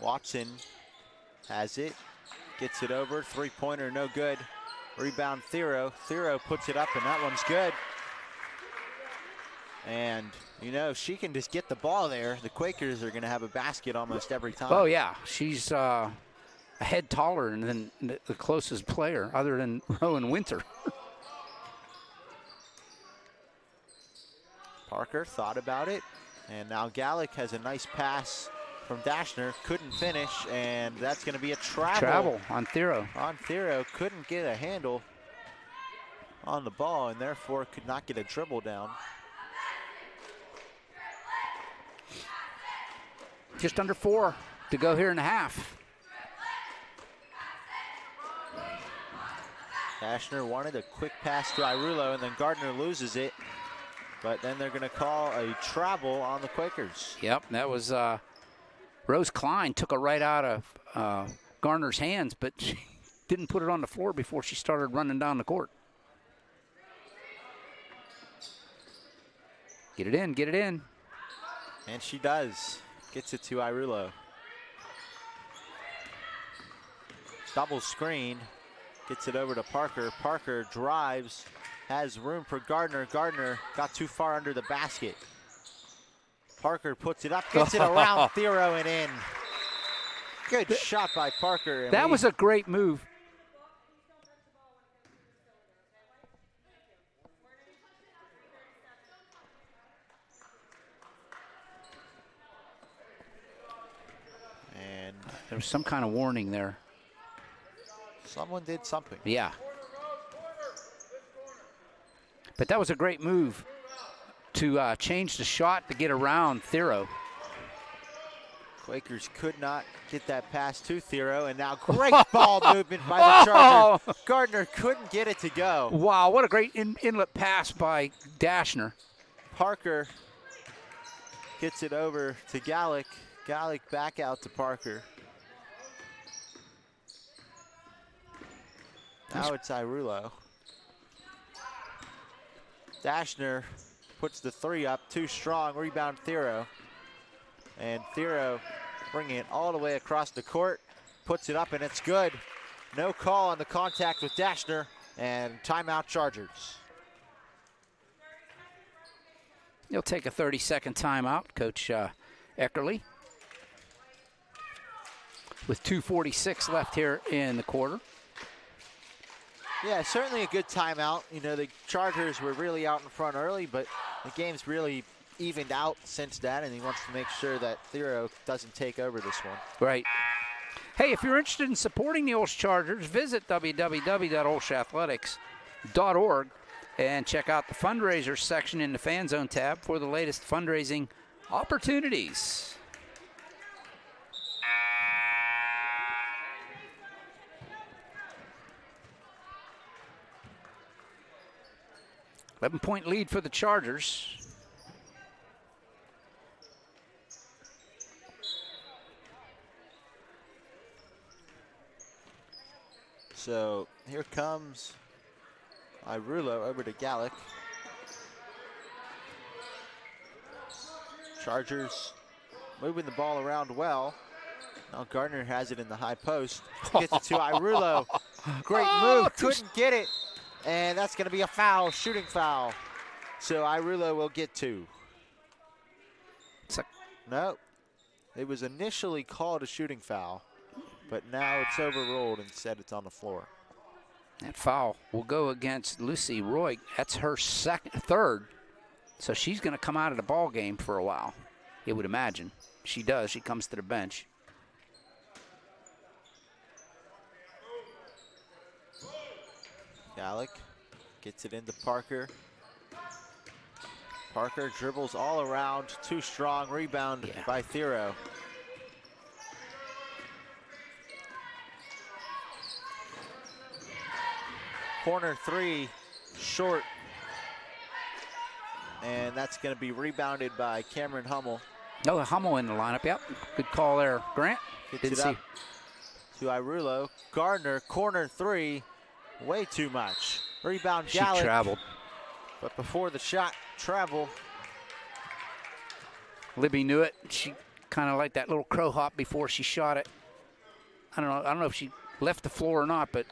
Watson has it, gets it over, three-pointer, no good. Rebound Thero. Thero puts it up, and that one's good. And, you know, she can just get the ball there. The Quakers are going to have a basket almost every time. Oh, yeah. She's a head taller than the closest player other than Rowan Winter. Parker thought about it, and now Gallick has a nice pass from Dashner, couldn't finish, and that's going to be a travel on Thero. On Thero, couldn't get a handle on the ball, and therefore could not get a dribble down. Just under 4 to go here in the half. Dashner wanted a quick pass to Irulo, and then Gardner loses it. But then they're going to call a travel on the Quakers. Yep, that was Rose Klein took it right out of Garner's hands, but she didn't put it on the floor before she started running down the court. Get it in, get it in. And she does. Gets it to Irulo. Double screen. Gets it over to Parker. Parker drives. Has room for Gardner. Gardner got too far under the basket. Parker puts it up, gets it around Thero and in. Good shot by Parker. That was a great move. And there was some kind of warning there. Someone did something. Yeah. But that was a great move to change the shot to get around Thero. Quakers could not get that pass to Thero, and now great ball movement by the Chargers. Gardner couldn't get it to go. Wow, what a great inlet pass by Dashner. Parker gets it over to Gallick. Gallick back out to Parker. Now it's Irulo. Dashner puts the three up, too strong, rebound Thero. And Thero bringing it all the way across the court, puts it up, and it's good. No call on the contact with Dashner, and timeout Chargers. He'll take a 30-second timeout, Coach Eckerly. With 2:46 left here in the quarter. Yeah, certainly a good timeout. You know, the Chargers were really out in front early, but the game's really evened out since that, and he wants to make sure that Thero doesn't take over this one. Right. Hey, if you're interested in supporting the OLSH Chargers, visit www.olshathletics.org and check out the fundraisers section in the Fan Zone tab for the latest fundraising opportunities. Eleven-point lead for the Chargers. So here comes Irulo over to Gallick. Chargers moving the ball around well. Now Gardner has it in the high post. Gets it to Irulo. Great move, couldn't get it. And that's going to be a foul, shooting foul. So Irulo will get two. No, it was initially called a shooting foul, but now it's overruled and said it's on the floor. That foul will go against Lucy Roy. That's her third. So she's going to come out of the ball game for a while, you would imagine. She does. She comes to the bench. Gallick gets it into Parker. Parker dribbles all around, too strong, rebound by Thero. Corner three, short. And that's going to be rebounded by Cameron Hummel. No, Hummel in the lineup. Yep, good call there, Grant. Gets it up to Irulo. Gardner, corner three, way too much. Rebound Gallic. She traveled. But before the shot traveled, Libby knew it. She kind of like that little crow hop before she shot it. I don't know if she left the floor or not, but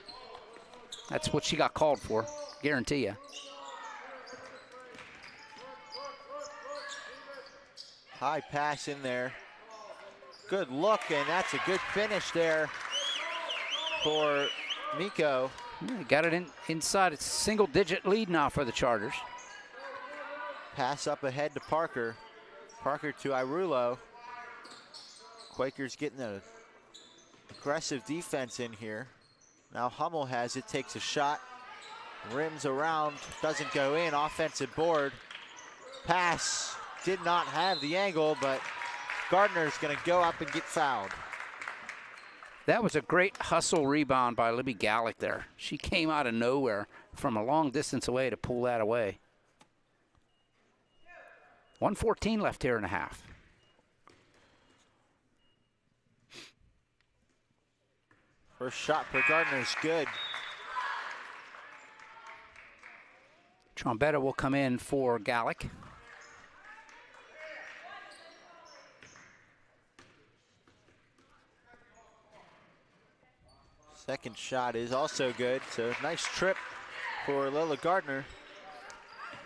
that's what she got called for. Guarantee you. high pass in there. Good look, and that's a good finish there for Miko. Yeah, got it inside. It's a single-digit lead now for the Chargers. Pass up ahead to Parker. Parker to Irulo. Quakers getting an aggressive defense in here. Now Hummel has it, takes a shot, rims around, doesn't go in, offensive board. Pass, did not have the angle, but Gardner's gonna go up and get fouled. That was a great hustle rebound by Libby Gallic there. She came out of nowhere from a long distance away to pull that away. 1:14 left here in a half. First shot for Gardner is good. Trombetta will come in for Gallic. Second shot is also good, so nice trip for Lila Gardner.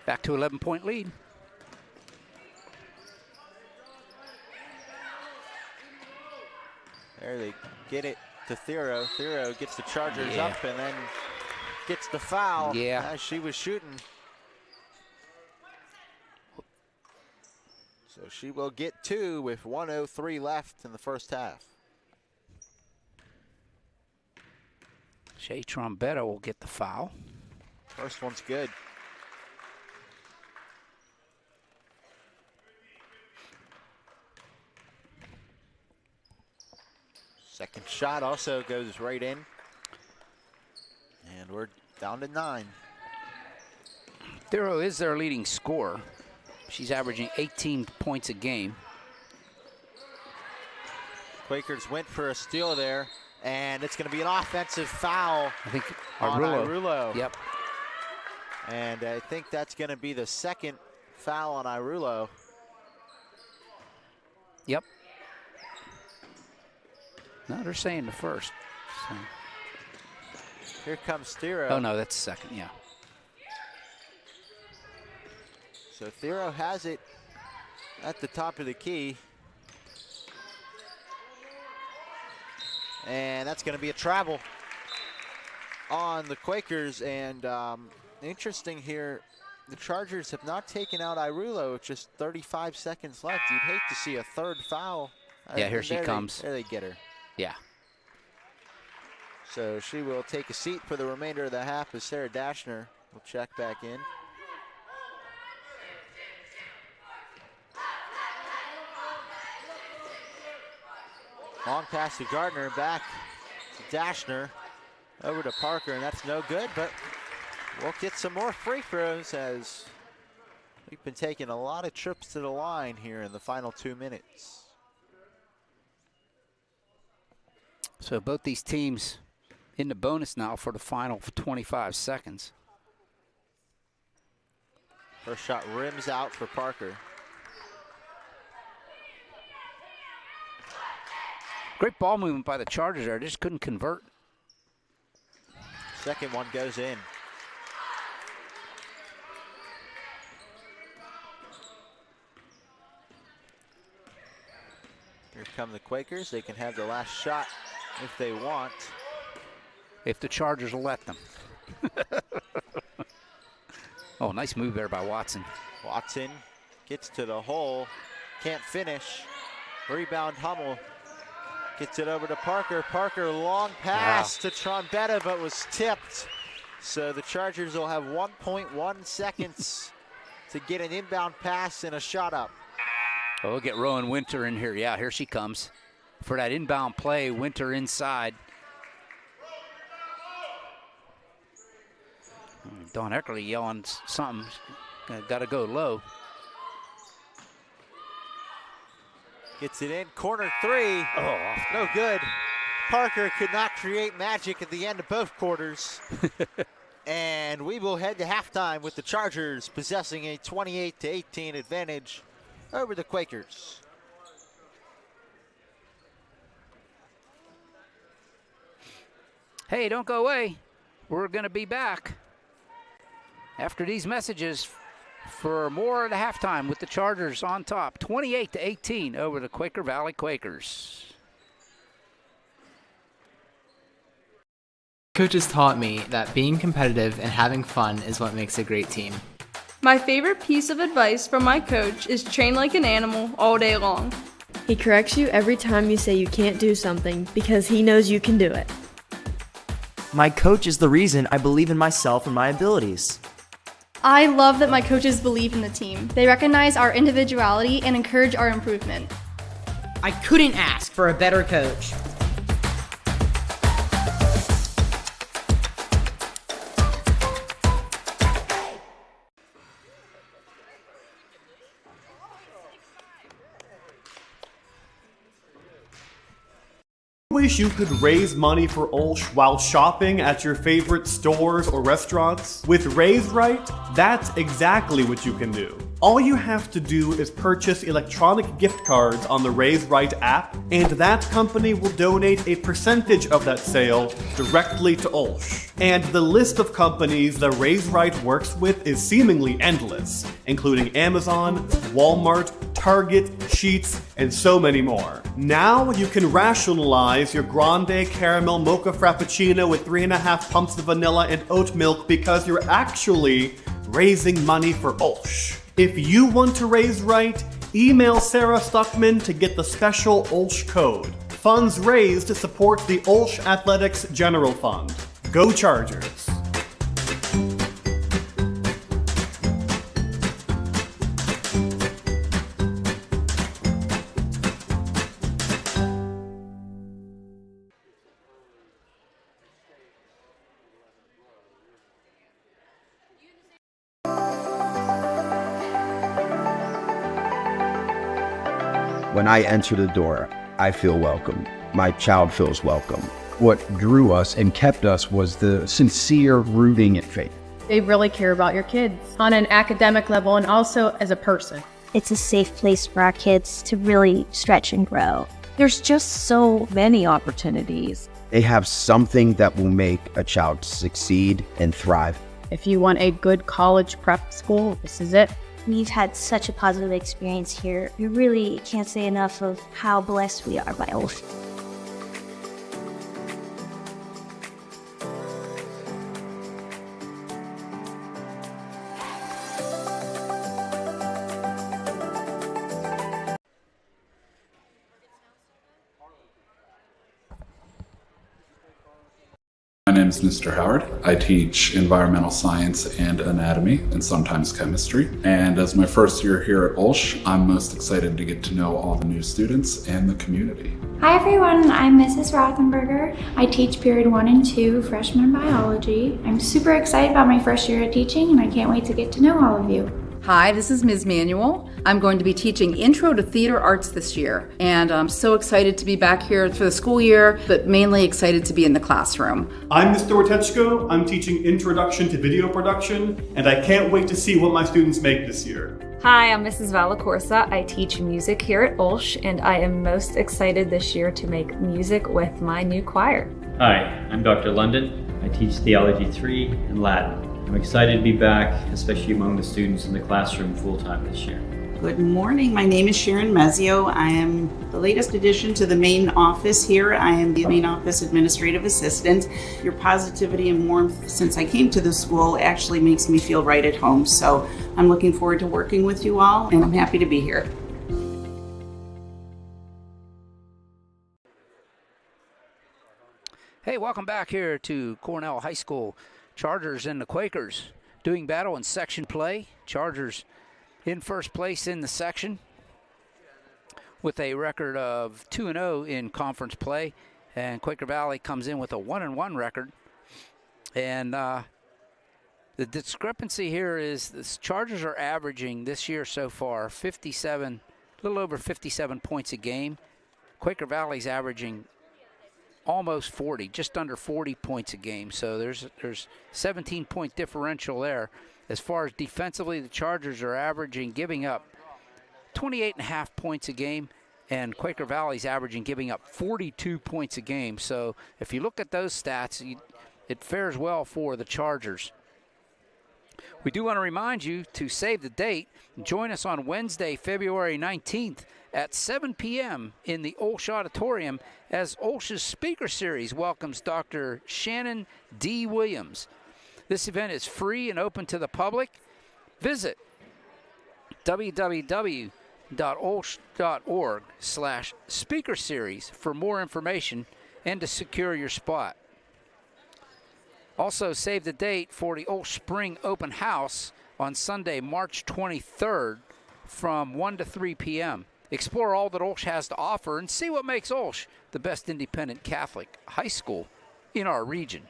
Back to 11-point lead. There they get it to Thero. Thero gets the Chargers Yeah. up and then gets the foul Yeah. as she was shooting. So she will get two with 1:03 left in the first half. Shea Trombetta will get the foul. First one's good. Second shot also goes right in. And we're down to 9. Thero is their leading scorer. She's averaging 18 points a game. Quakers went for a steal there, and it's going to be an offensive foul. I think on Irulo. Irulo. Yep. And I think that's going to be the second foul on Irulo. Yep. No, they're saying the first. So. Here comes Thero. Oh, no, that's the second, yeah. So Thero has it at the top of the key. And that's going to be a travel on the Quakers. And interesting here, the Chargers have not taken out Irulo with just 35 seconds left. You'd hate to see a third foul. Yeah, here she comes. There they get her. Yeah. So she will take a seat for the remainder of the half as Sarah Dashner will check back in. Long pass to Gardner, back to Dashner, over to Parker, and that's no good, but we'll get some more free throws as we've been taking a lot of trips to the line here in the final 2 minutes. So both these teams in the bonus now for the final 25 seconds. First shot rims out for Parker. Great ball movement by the Chargers there. Just couldn't convert. Second one goes in. Here come the Quakers. They can have the last shot if they want. If the Chargers will let them. Oh, nice move there by Watson. Watson gets to the hole, can't finish. Rebound Hummel. Gets it over to Parker. Parker, long pass to Trombetta, but was tipped. So the Chargers will have 1.1 seconds to get an inbound pass and a shot up. Oh, we'll get Rowan Winter in here. Yeah, here she comes. For that inbound play, Winter inside. Don Eckerly yelling something. Got to go low. Gets it in, corner three. Oh, no good. Parker could not create magic at the end of both quarters. And we will head to halftime with the Chargers possessing a 28-18 advantage over the Quakers. Hey, don't go away. We're going to be back after these messages for more at the halftime with the Chargers on top, 28-18 over the Quaker Valley Quakers. Coaches taught me that being competitive and having fun is what makes a great team. My favorite piece of advice from my coach is train like an animal all day long. He corrects you every time you say you can't do something because he knows you can do it. My coach is the reason I believe in myself and my abilities. I love that my coaches believe in the team. They recognize our individuality and encourage our improvement. I couldn't ask for a better coach. Wish you could raise money for OLSH while shopping at your favorite stores or restaurants? With Raise Right, that's exactly what you can do. All you have to do is purchase electronic gift cards on the Raise Right app, and that company will donate a percentage of that sale directly to OLSH. And the list of companies that Raise Right works with is seemingly endless, including Amazon, Walmart, Target, Sheetz, and so many more. Now you can rationalize your grande caramel mocha frappuccino with 3.5 pumps of vanilla and oat milk because you're actually raising money for OLSH. If you want to raise right, email Sarah Stuckman to get the special OLSH code. Funds raised to support the OLSH Athletics General Fund. Go Chargers! When I enter the door, I feel welcome. My child feels welcome. What drew us and kept us was the sincere rooting and faith. They really care about your kids on an academic level and also as a person. It's a safe place for our kids to really stretch and grow. There's just so many opportunities. They have something that will make a child succeed and thrive. If you want a good college prep school, this is it. We've had such a positive experience here. We really can't say enough of how blessed we are by OLSH. My name is Mr. Howard. I teach environmental science and anatomy, and sometimes chemistry. And as my first year here at OLSH, I'm most excited to get to know all the new students and the community. Hi everyone, I'm Mrs. Rothenberger. I teach period 1 and 2 freshman biology. I'm super excited about my first year of teaching and I can't wait to get to know all of you. Hi, this is Ms. Manuel. I'm going to be teaching Intro to Theater Arts this year, and I'm so excited to be back here for the school year, but mainly excited to be in the classroom. I'm Mr. Ortechko. I'm teaching Introduction to Video Production, and I can't wait to see what my students make this year. Hi, I'm Mrs. Valacorsa. I teach music here at OLSH, and I am most excited this year to make music with my new choir. Hi, I'm Dr. London. I teach Theology 3 and Latin. I'm excited to be back, especially among the students in the classroom full-time this year. Good morning. My name is Sharon Mezio. I am the latest addition to the main office here. I am the main office administrative assistant. Your positivity and warmth since I came to the school actually makes me feel right at home. So I'm looking forward to working with you all, and I'm happy to be here. Hey, welcome back here to Cornell High School. Chargers and the Quakers doing battle in section play. Chargers in first place in the section with a record of 2-0 in conference play, and Quaker Valley comes in with a 1-1 record. And The discrepancy here is the Chargers are averaging this year so far a little over 57 points a game. Quaker Valley's averaging almost 40, just under 40 points a game. So there's 17-point differential there. As far as defensively, the Chargers are giving up 28.5 points a game, and Quaker Valley's giving up 42 points a game. So if you look at those stats, it fares well for the Chargers. We do want to remind you to save the date. Join us on Wednesday, February 19th at 7 p.m. in the OLSH Auditorium as OLSH's Speaker Series welcomes Dr. Shannon D. Williams. This event is free and open to the public. Visit www.olsh.org/speaker series for more information and to secure your spot. Also, save the date for the OLSH Spring Open House on Sunday, March 23rd from 1 to 3 p.m. Explore all that OLSH has to offer and see what makes OLSH the best independent Catholic high school in our region.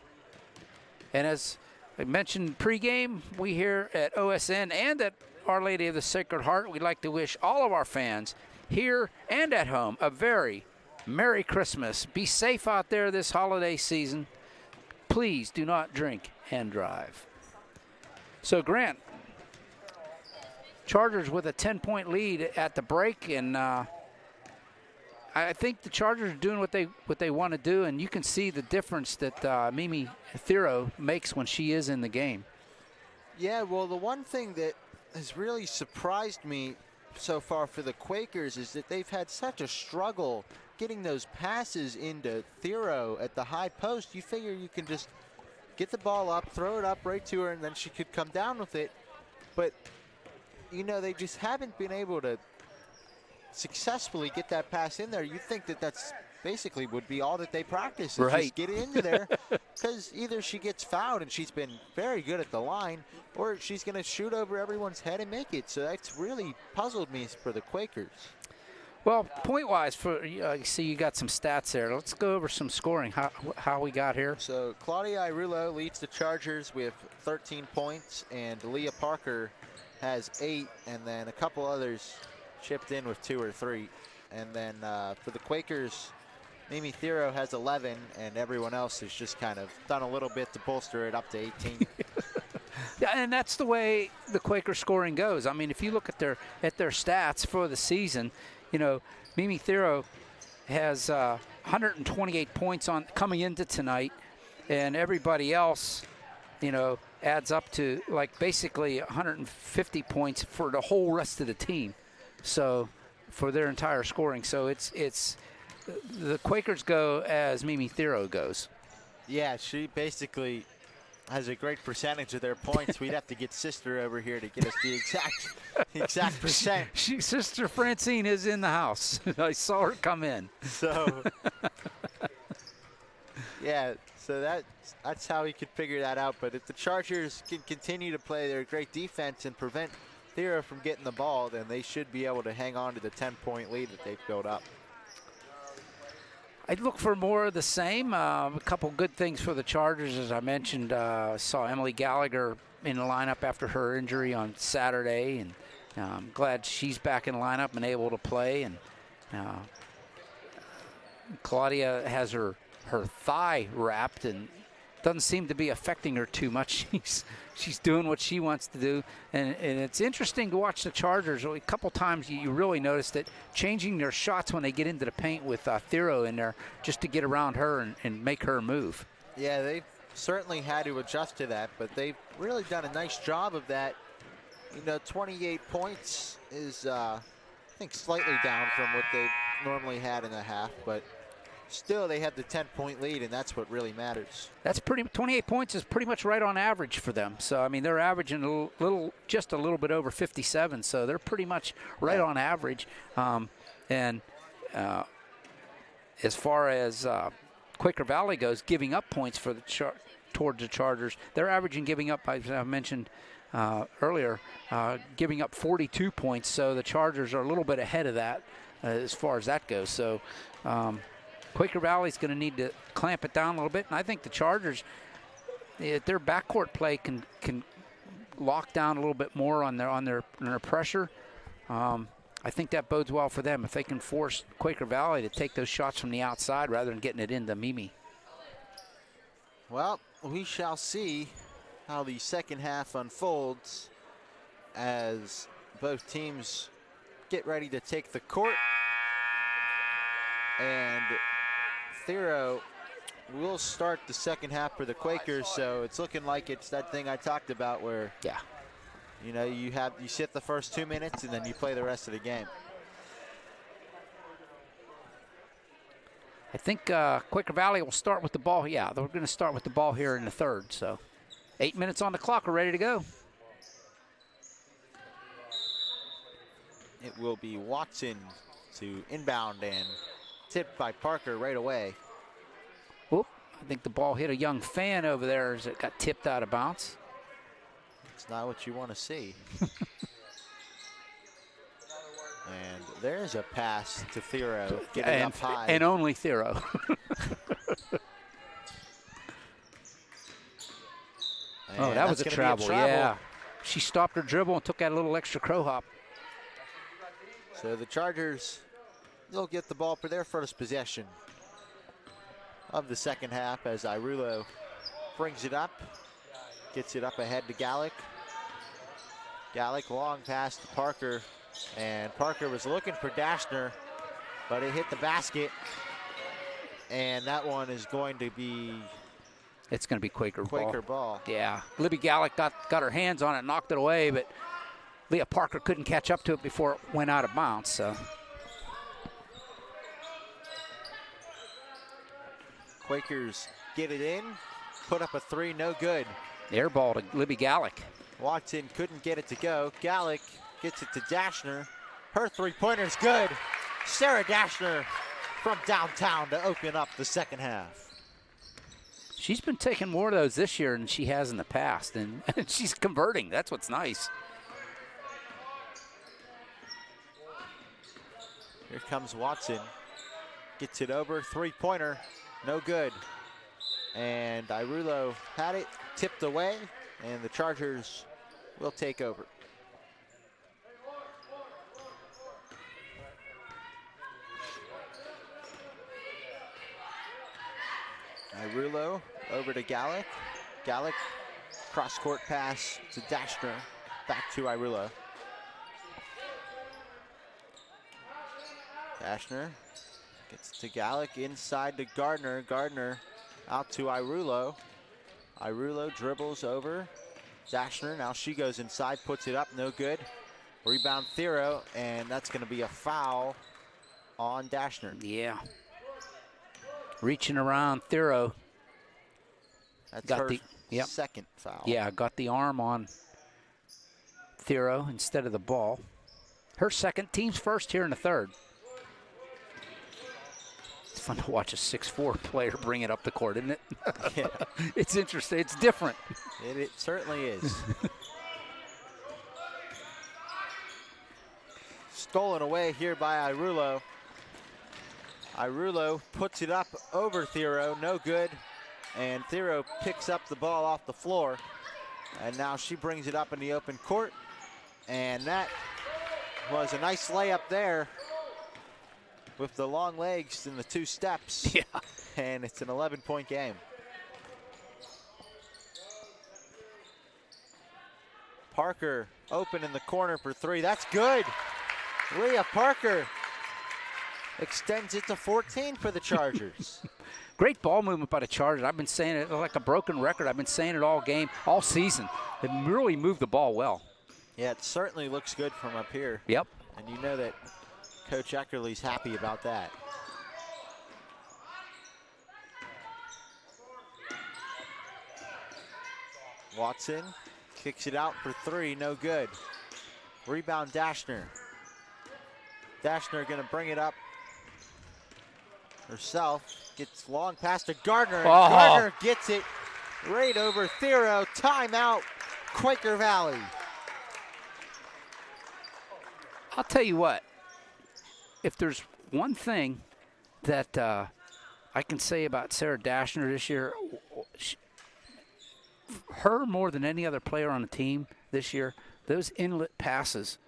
And as I mentioned pregame, we here at OSN and at Our Lady of the Sacred Heart, we'd like to wish all of our fans here and at home a very Merry Christmas. Be safe out there this holiday season. Please do not drink and drive. So, Grant, Chargers with a 10-point lead at the break, and I think the Chargers are doing what they want to do, and you can see the difference that Mimi Thero makes when she is in the game. Yeah, well, the one thing that has really surprised me so far for the Quakers is that they've had such a struggle getting those passes into Thero at the high post. You figure you can just get the ball up, throw it up right to her, and then she could come down with it. But, you know, they just haven't been able to successfully get that pass in there. You think that that's basically would be all that they practice, is right. Just get it into there, because either she gets fouled, and she's been very good at the line, or she's going to shoot over everyone's head and make it. So that's really puzzled me for the Quakers. Well, point-wise, you see you got some stats there. Let's go over some scoring, how we got here. So Claudia Irulo leads the Chargers with 13 points, and Leah Parker has 8, and then a couple others chipped in with 2 or 3. And then for the Quakers, Mimi Thero has 11, and everyone else has just kind of done a little bit to bolster it up to 18. Yeah, and that's the way the Quaker scoring goes. I mean, if you look at their stats for the season, you know, Mimi Thero has 128 points coming into tonight, and everybody else, you know, adds up to like basically 150 points for the whole rest of the team. So for their entire scoring. So it's the Quakers go as Mimi Thero goes. Yeah, she basically has a great percentage of their points. We'd have to get Sister over here to get us the exact percent. Sister Francine is in the house. I saw her come in. So, yeah, so that's how we could figure that out. But if the Chargers can continue to play their great defense and prevent Thero from getting the ball, then they should be able to hang on to the 10-point lead that they've built up. I'd look for more of the same. A couple good things for the Chargers, as I mentioned. Saw Emily Gallagher in the lineup after her injury on Saturday, and I'm glad she's back in the lineup and able to play. And Claudia has her thigh wrapped and doesn't seem to be affecting her too much. She's doing what she wants to do, and it's interesting to watch the Chargers. A couple times you really notice that changing their shots when they get into the paint with Thero in there just to get around her and make her move. Yeah, they've certainly had to adjust to that, but they've really done a nice job of that. You know, 28 points is, I think, slightly down from what they've normally had in a half, but still, they have the 10-point lead, and that's what really matters. 28 points is pretty much right on average for them. So, I mean, they're averaging just a little bit over 57, so they're pretty much right on average. And as far as Quaker Valley goes, giving up points for towards the Chargers, they're averaging giving up, as I mentioned earlier, giving up 42 points. So the Chargers are a little bit ahead of that as far as that goes. So, Quaker Valley's going to need to clamp it down a little bit, and I think the Chargers, their backcourt play can lock down a little bit more on their pressure, I think that bodes well for them if they can force Quaker Valley to take those shots from the outside rather than getting it into Mimi. Well, we shall see how the second half unfolds as both teams get ready to take the court. And Thero will start the second half for the Quakers, so it's looking like it's that thing I talked about where you know, you sit the first 2 minutes and then you play the rest of the game. I think Quaker Valley will start with the ball. Yeah, they're going to start with the ball here in the third. So 8 minutes on the clock. We're ready to go. It will be Watson to inbound and tipped by Parker right away. Whoop, I think the ball hit a young fan over there as it got tipped out of bounds. It's not what you want to see. And there's a pass to Thero. Get it up high. And only Thero. Oh, that was a travel. Yeah. She stopped her dribble and took that little extra crow hop. So the Chargers, they'll get the ball for their first possession of the second half as Irulo brings it up. Gets it up ahead to Gallick. Gallick long pass to Parker. And Parker was looking for Dashner, but it hit the basket. And that one is going to be... It's going to be Quaker ball. Yeah. Libby Gallick got her hands on it, knocked it away, but Leah Parker couldn't catch up to it before it went out of bounds. So Quakers get it in, put up a three, no good. Air ball to Libby Gallick. Watson couldn't get it to go. Gallick gets it to Dashner. Her three-pointer's good. Sarah Dashner from downtown to open up the second half. She's been taking more of those this year than she has in the past, and she's converting. That's what's nice. Here comes Watson. Gets it over, three-pointer, no good. And Irulo had it, tipped away, and the Chargers will take over. Irulo over to Gallick. Gallick, cross-court pass to Dashner. Back to Irulo. Dashner gets to Gallick, inside to Gardner. Gardner out to Irulo. Irulo dribbles over Dashner. Now she goes inside, puts it up, no good. Rebound Thero, and that's going to be a foul on Dashner. Yeah. Reaching around Thero. That's got her second foul. Yeah, got the arm on Thero instead of the ball. Her second, team's first here in the third. It's fun to watch a 6'4" player bring it up the court, isn't it? Yeah. It's interesting. It's different. It certainly is. Stolen away here by Irulo. Irulo puts it up over Thero, no good. And Thero picks up the ball off the floor. And now she brings it up in the open court. And that was a nice layup there with the long legs and the two steps. Yeah. And it's an 11-point game. Parker open in the corner for three. That's good. Leah Parker extends it to 14 for the Chargers. Great ball movement by the Chargers. I've been saying it like a broken record. I've been saying it all game, all season. They really moved the ball well. Yeah, it certainly looks good from up here. Yep. And you know that Coach Eckerly's happy about that. Watson kicks it out for three, no good. Rebound Dashner. Dashner gonna bring it up herself. Gets long pass to Gardner. And Gardner gets it right over Thero. Timeout, Quaker Valley. I'll tell you what, if there's one thing that I can say about Sarah Dashner this year, her more than any other player on the team this year, those inlet passes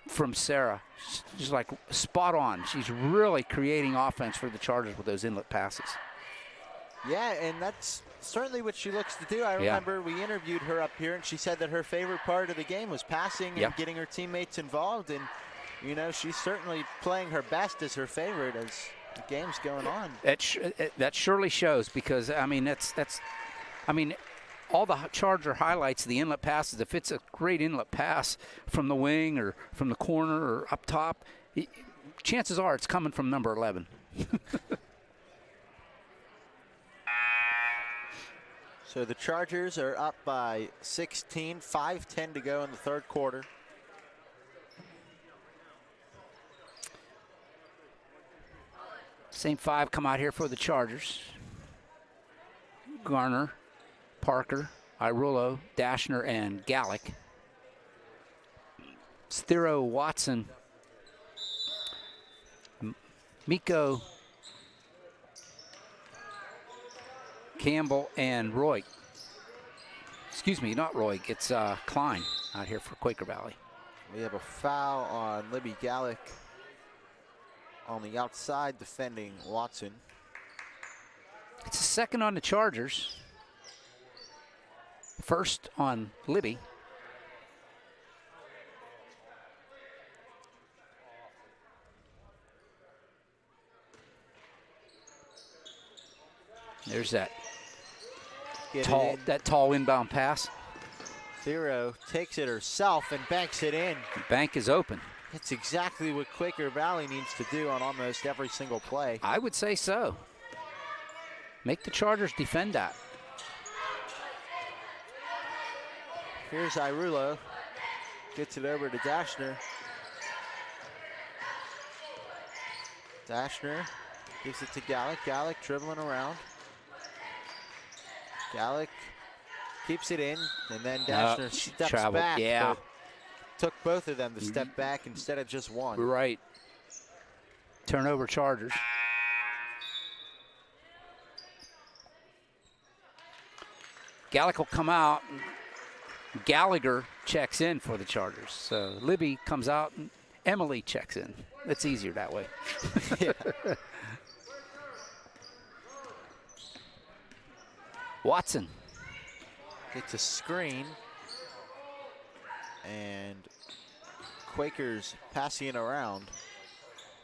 from Sarah, she's like spot on. She's really creating offense for the Chargers with those inlet passes. Yeah, and that's certainly what she looks to do. I remember we interviewed her up here, and she said that her favorite part of the game was passing and getting her teammates involved. And, you know, she's certainly playing her best as her favorite as the game's going on. That surely shows because, I mean, all the Charger highlights, the inlet passes, if it's a great inlet pass from the wing or from the corner or up top, chances are it's coming from number 11. So the Chargers are up by 16, 5:10 to go in the third quarter. Same five come out here for the Chargers. Garner, Parker, Irullo, Dashner, and Gallick. Stiro, Watson, Miko, Campbell, and Roy. Excuse me, not Roy. It's Klein out here for Quaker Valley. We have a foul on Libby Gallick on the outside defending Watson. It's a second on the Chargers. First on Libby. There's that tall inbound pass. Thero takes it herself and banks it in. The bank is open. It's exactly what Quaker Valley needs to do on almost every single play. I would say so. Make the Chargers defend that. Here's Irullo. Gets it over to Dashner. Dashner gives it to Gallick. Gallick dribbling around. Gallick keeps it in, and then Dashner steps back. Yeah. Took both of them to step back instead of just one. Right. Turnover Chargers. Gallick will come out. Gallagher checks in for the Chargers. So Libby comes out and Emily checks in. It's easier that way. Watson. Gets a screen. And Quakers passing it around.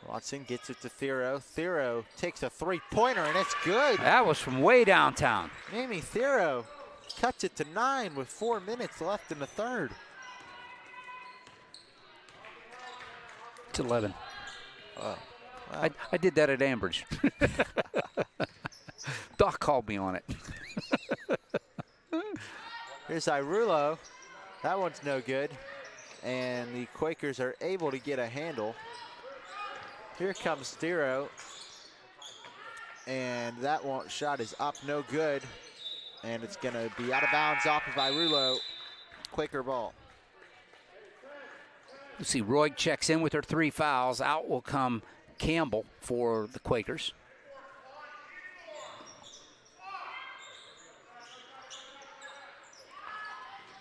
Watson gets it to Thero. Thero takes a three-pointer, and it's good. That was from way downtown. Amy Thero cuts it to 9 with 4 minutes left in the third. It's 11. Oh, well. I did that at Ambridge. Doc called me on it. Here's Irullo. That one's no good. And the Quakers are able to get a handle. Here comes Thero. And that one shot is up, no good. And it's going to be out of bounds off of Irullo. Quaker ball. You see Roy checks in with her 3 fouls. Out will come Campbell for the Quakers.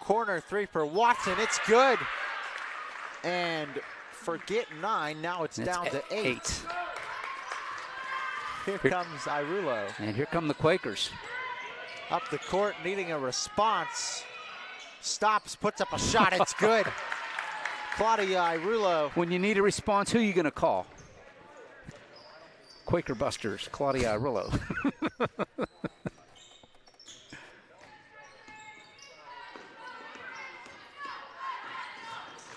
Corner three for Watson. It's good. And forget 9. Now it's down to 8. Here comes Irullo. And here come the Quakers. Up the court, needing a response. Stops, puts up a shot. It's good. Claudia Irullo. When you need a response, who are you going to call? Quaker Busters, Claudia Irullo.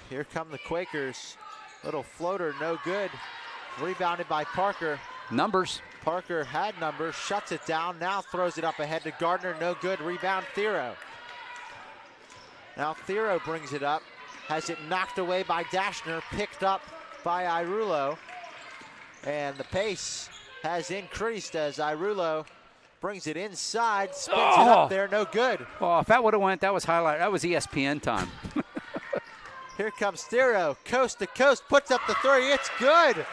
Here come the Quakers. Little floater, no good. Rebounded by Parker. Numbers. Parker had numbers, shuts it down, now throws it up ahead to Gardner, no good. Rebound, Thero. Now Thero brings it up, has it knocked away by Dashner, picked up by Irullo. And the pace has increased as Irullo brings it inside, spins it up there, no good. Oh, if that would have went, that was highlight. That was ESPN time. Here comes Thero, coast to coast, puts up the 3, it's good.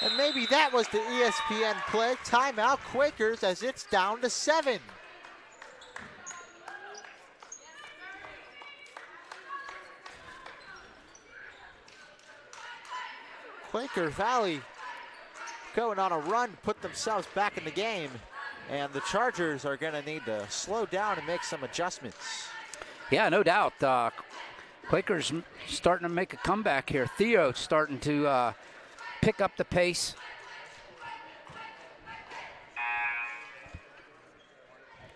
And maybe that was the ESPN play. Timeout Quakers as it's down to 7. Quaker Valley going on a run to put themselves back in the game. And the Chargers are going to need to slow down and make some adjustments. Yeah, no doubt. Quaker's starting to make a comeback here. Theo starting to pick up the pace.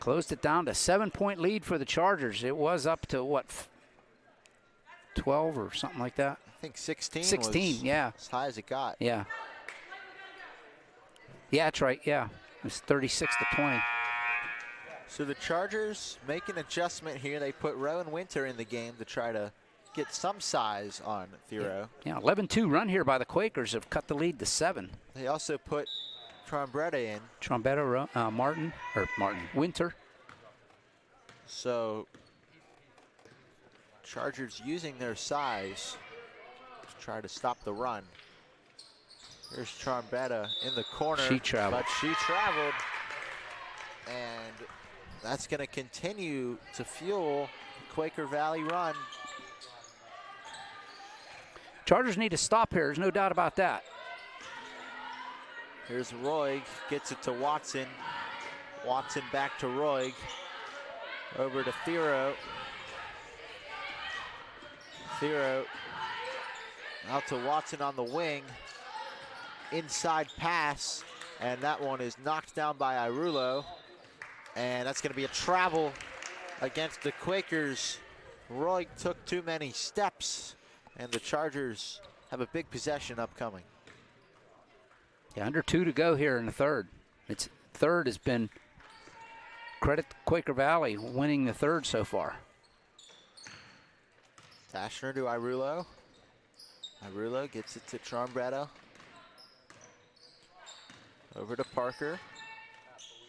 Closed it down to 7-point lead for the Chargers. It was up to, what, 12 or something like that? I think 16 was yeah. As high as it got. Yeah. Yeah, that's right, yeah. It's 36-20. So the Chargers make an adjustment here. They put Rowan Winter in the game to try to get some size on Theo. Yeah, 11-2 run here by the Quakers have cut the lead to 7. They also put Trombetta in. Winter. So Chargers using their size to try to stop the run. Here's Trombetta in the corner. She traveled. But she traveled. And that's going to continue to fuel the Quaker Valley run. Chargers need to stop here. There's no doubt about that. Here's Roig. Gets it to Watson. Watson back to Roig. Over to Theo. Theo out to Watson on the wing. Inside pass, and that one is knocked down by Irulo. And that's going to be a travel against the Quakers. Roy took too many steps, and the Chargers have a big possession upcoming. Yeah, under 2 to go here in the third. Its third has been credit to Quaker Valley winning the third so far. Dashner to Irulo. Irulo gets it to Trombetta. Over to Parker.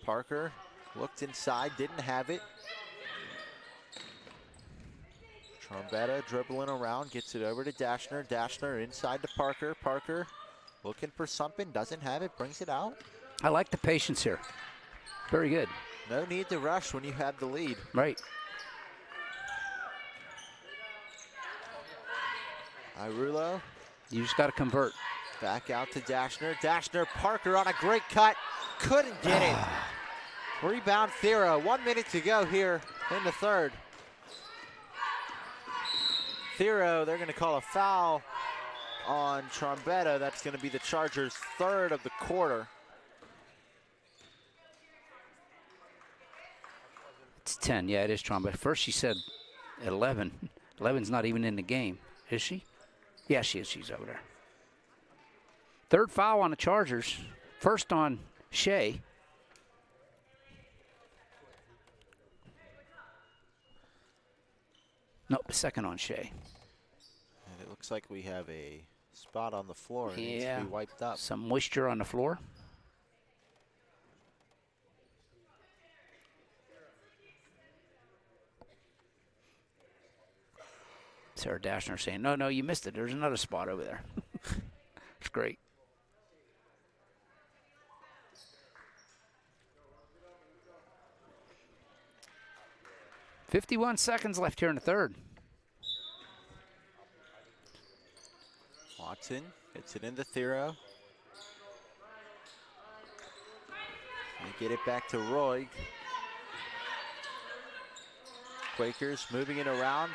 Parker looked inside, didn't have it. Trombetta dribbling around, gets it over to Dashner. Dashner inside to Parker. Parker looking for something, doesn't have it, brings it out. I like the patience here. Very good. No need to rush when you have the lead. Right. Irulo. You just got to convert. Back out to Dashner. Dashner, Parker on a great cut. Couldn't get it. Rebound Theo. 1 minute to go here in the third. Theo, they're going to call a foul on Trombetta. That's going to be the Chargers' third of the quarter. It's 10. Yeah, it is Trombetta. First she said 11. 11's not even in the game. Is she? Yeah, she is. She's over there. Third foul on the Chargers. First on Shea. Nope, second on Shea. And it looks like we have a spot on the floor. It needs to be wiped up. Some moisture on the floor. Sarah Dashner saying, no, you missed it. There's another spot over there. It's great. .51 seconds left here in the third. Watson gets it into Theo. They get it back to Roig. Quakers moving it around.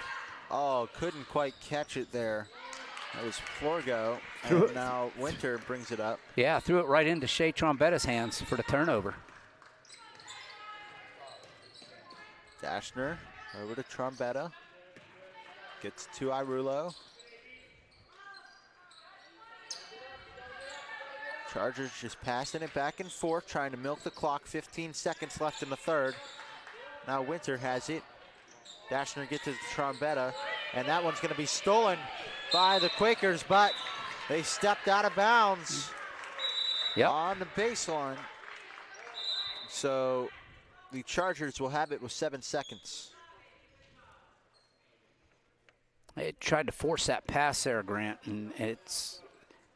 Oh, couldn't quite catch it there. That was Florgo, and now Winter brings it up. Yeah, threw it right into Shea Trombetta's hands for the turnover. Dashner over to Trombetta. Gets to Irulo. Chargers just passing it back and forth, trying to milk the clock. 15 seconds left in the third. Now Winter has it. Dashner gets to Trombetta, and that one's going to be stolen by the Quakers, but they stepped out of bounds on the baseline. So the Chargers will have it with 7 seconds. They tried to force that pass there, Grant, and it's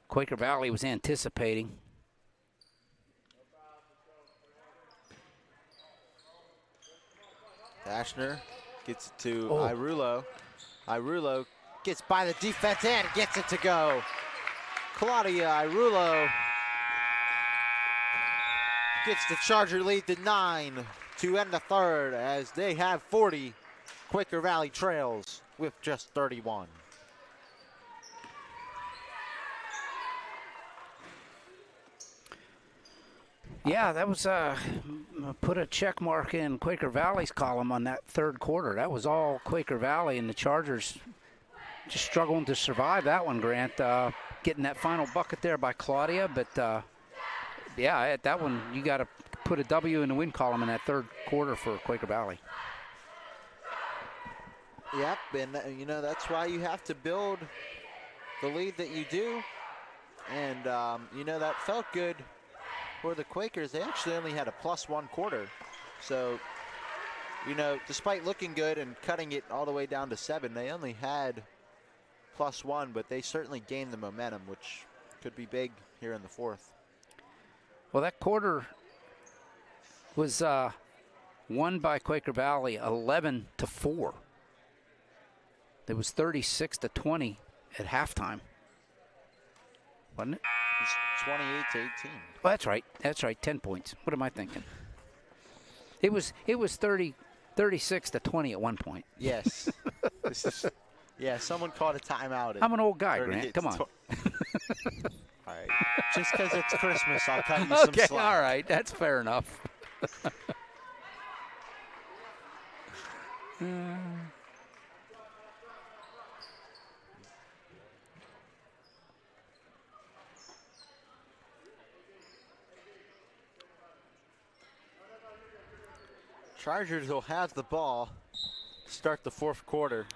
Quaker Valley was anticipating. Dashner gets it to Irulo. Irulo gets by the defense and gets it to go. Claudia Irulo gets the Charger lead to 9 to end the third as they have 40. Quaker Valley trails with just 31. Yeah, that was put a check mark in Quaker Valley's column on that third quarter. That was all Quaker Valley, and the Chargers just struggling to survive that one, Grant. Getting that final bucket there by Claudia, but yeah, at that one, you got to put a W in the win column in that third quarter for Quaker Valley. Yep, and that's why you have to build the lead that you do. And that felt good for the Quakers. They actually only had a +1 quarter. So, despite looking good and cutting it all the way down to 7, they only had +1, but they certainly gained the momentum, which could be big here in the fourth. Well, that quarter was won by Quaker Valley 11-4. It was 36-20 at halftime, wasn't it? It's 28-18. Oh, that's right. That's right. 10 points. What am I thinking? It was 36-20 at one point. Yes. Someone called a timeout. I'm an old guy, Grant. Come on. All right. Just because it's Christmas, I'll cut you some slack. All right. That's fair enough. Chargers will have the ball to start the fourth quarter.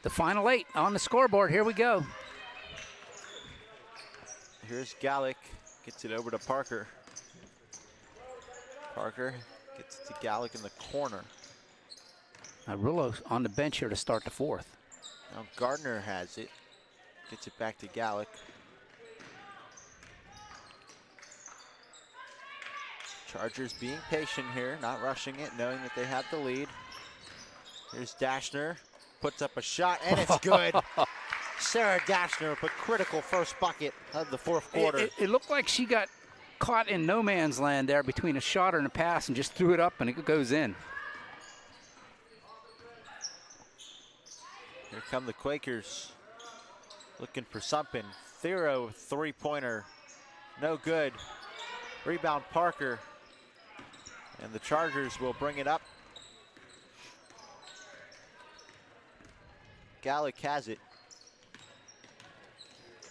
The final 8 on the scoreboard. Here we go. Here's Gallick. Gets it over to Parker. Parker gets it to Gallick in the corner. Rulo's on the bench here to start the fourth. Now Gardner has it. Gets it back to Gallick. Chargers being patient here, not rushing it, knowing that they have the lead. Here's Dashner, puts up a shot, and it's good. Sarah Dashner with a critical first bucket of the fourth quarter. It looked like she got caught in no man's land there between a shot and a pass and just threw it up and it goes in. Here come the Quakers looking for something. Thero, three-pointer, no good. Rebound Parker. And the Chargers will bring it up. Gallick has it.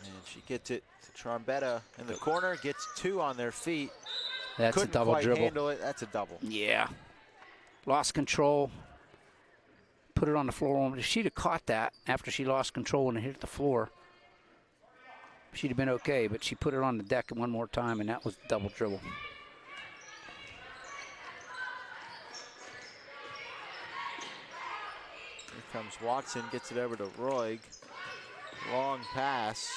And she gets it to Trombetta in the corner, gets 2 on their feet. That's Couldn't a double quite dribble. handle it. That's a double. Yeah. Lost control. Put it on the floor. If she'd have caught that after she lost control and it hit the floor, she'd have been okay, but she put it on the deck one more time, and that was double dribble. Here comes Watson, gets it over to Roig. Long pass.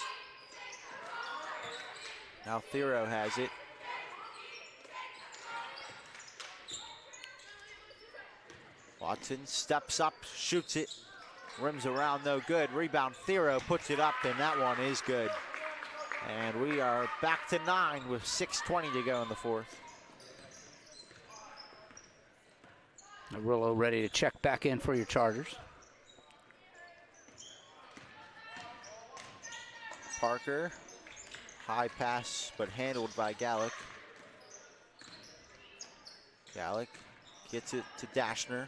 Now Thero has it. Watson steps up, shoots it. Rims around, no good. Rebound, Thero puts it up, and that one is good. And we are back to 9 with 6:20 to go in the fourth. Arillo ready to check back in for your Chargers. Parker, high pass, but handled by Gallick. Gallick gets it to Dashner.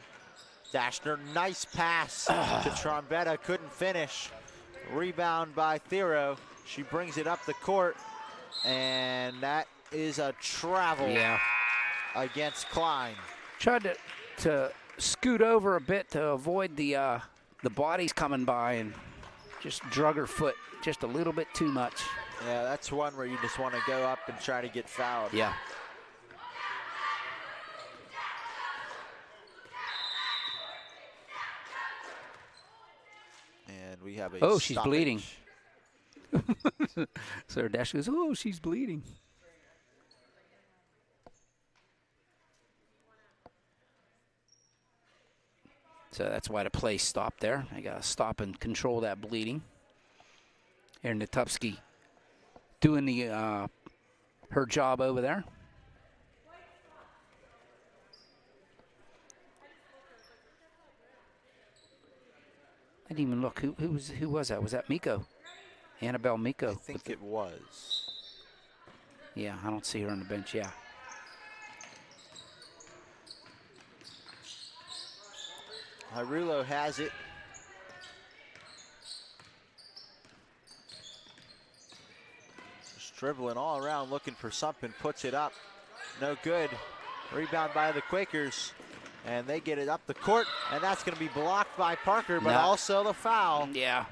Dashner, nice pass to Trombetta, couldn't finish. Rebound by Thero. She brings it up the court, and that is a travel against Klein. Tried to scoot over a bit to avoid the bodies coming by and just drug her foot just a little bit too much. Yeah, that's one where you just want to go up and try to get fouled. Yeah. And we have a Oh, she's stoppage. bleeding. Sarah Dash goes, oh, she's bleeding. So that's why the play stopped there. I got to stop and control that bleeding. Erin Natupski doing the her job over there. I didn't even look. Who was that? Was that Miko? Annabelle Miko. I think it was. Yeah, I don't see her on the bench. Yeah. Hyrulo has it. Just dribbling all around, looking for something, puts it up. No good. Rebound by the Quakers. And they get it up the court, and that's going to be blocked by Parker, but also the foul. Yeah.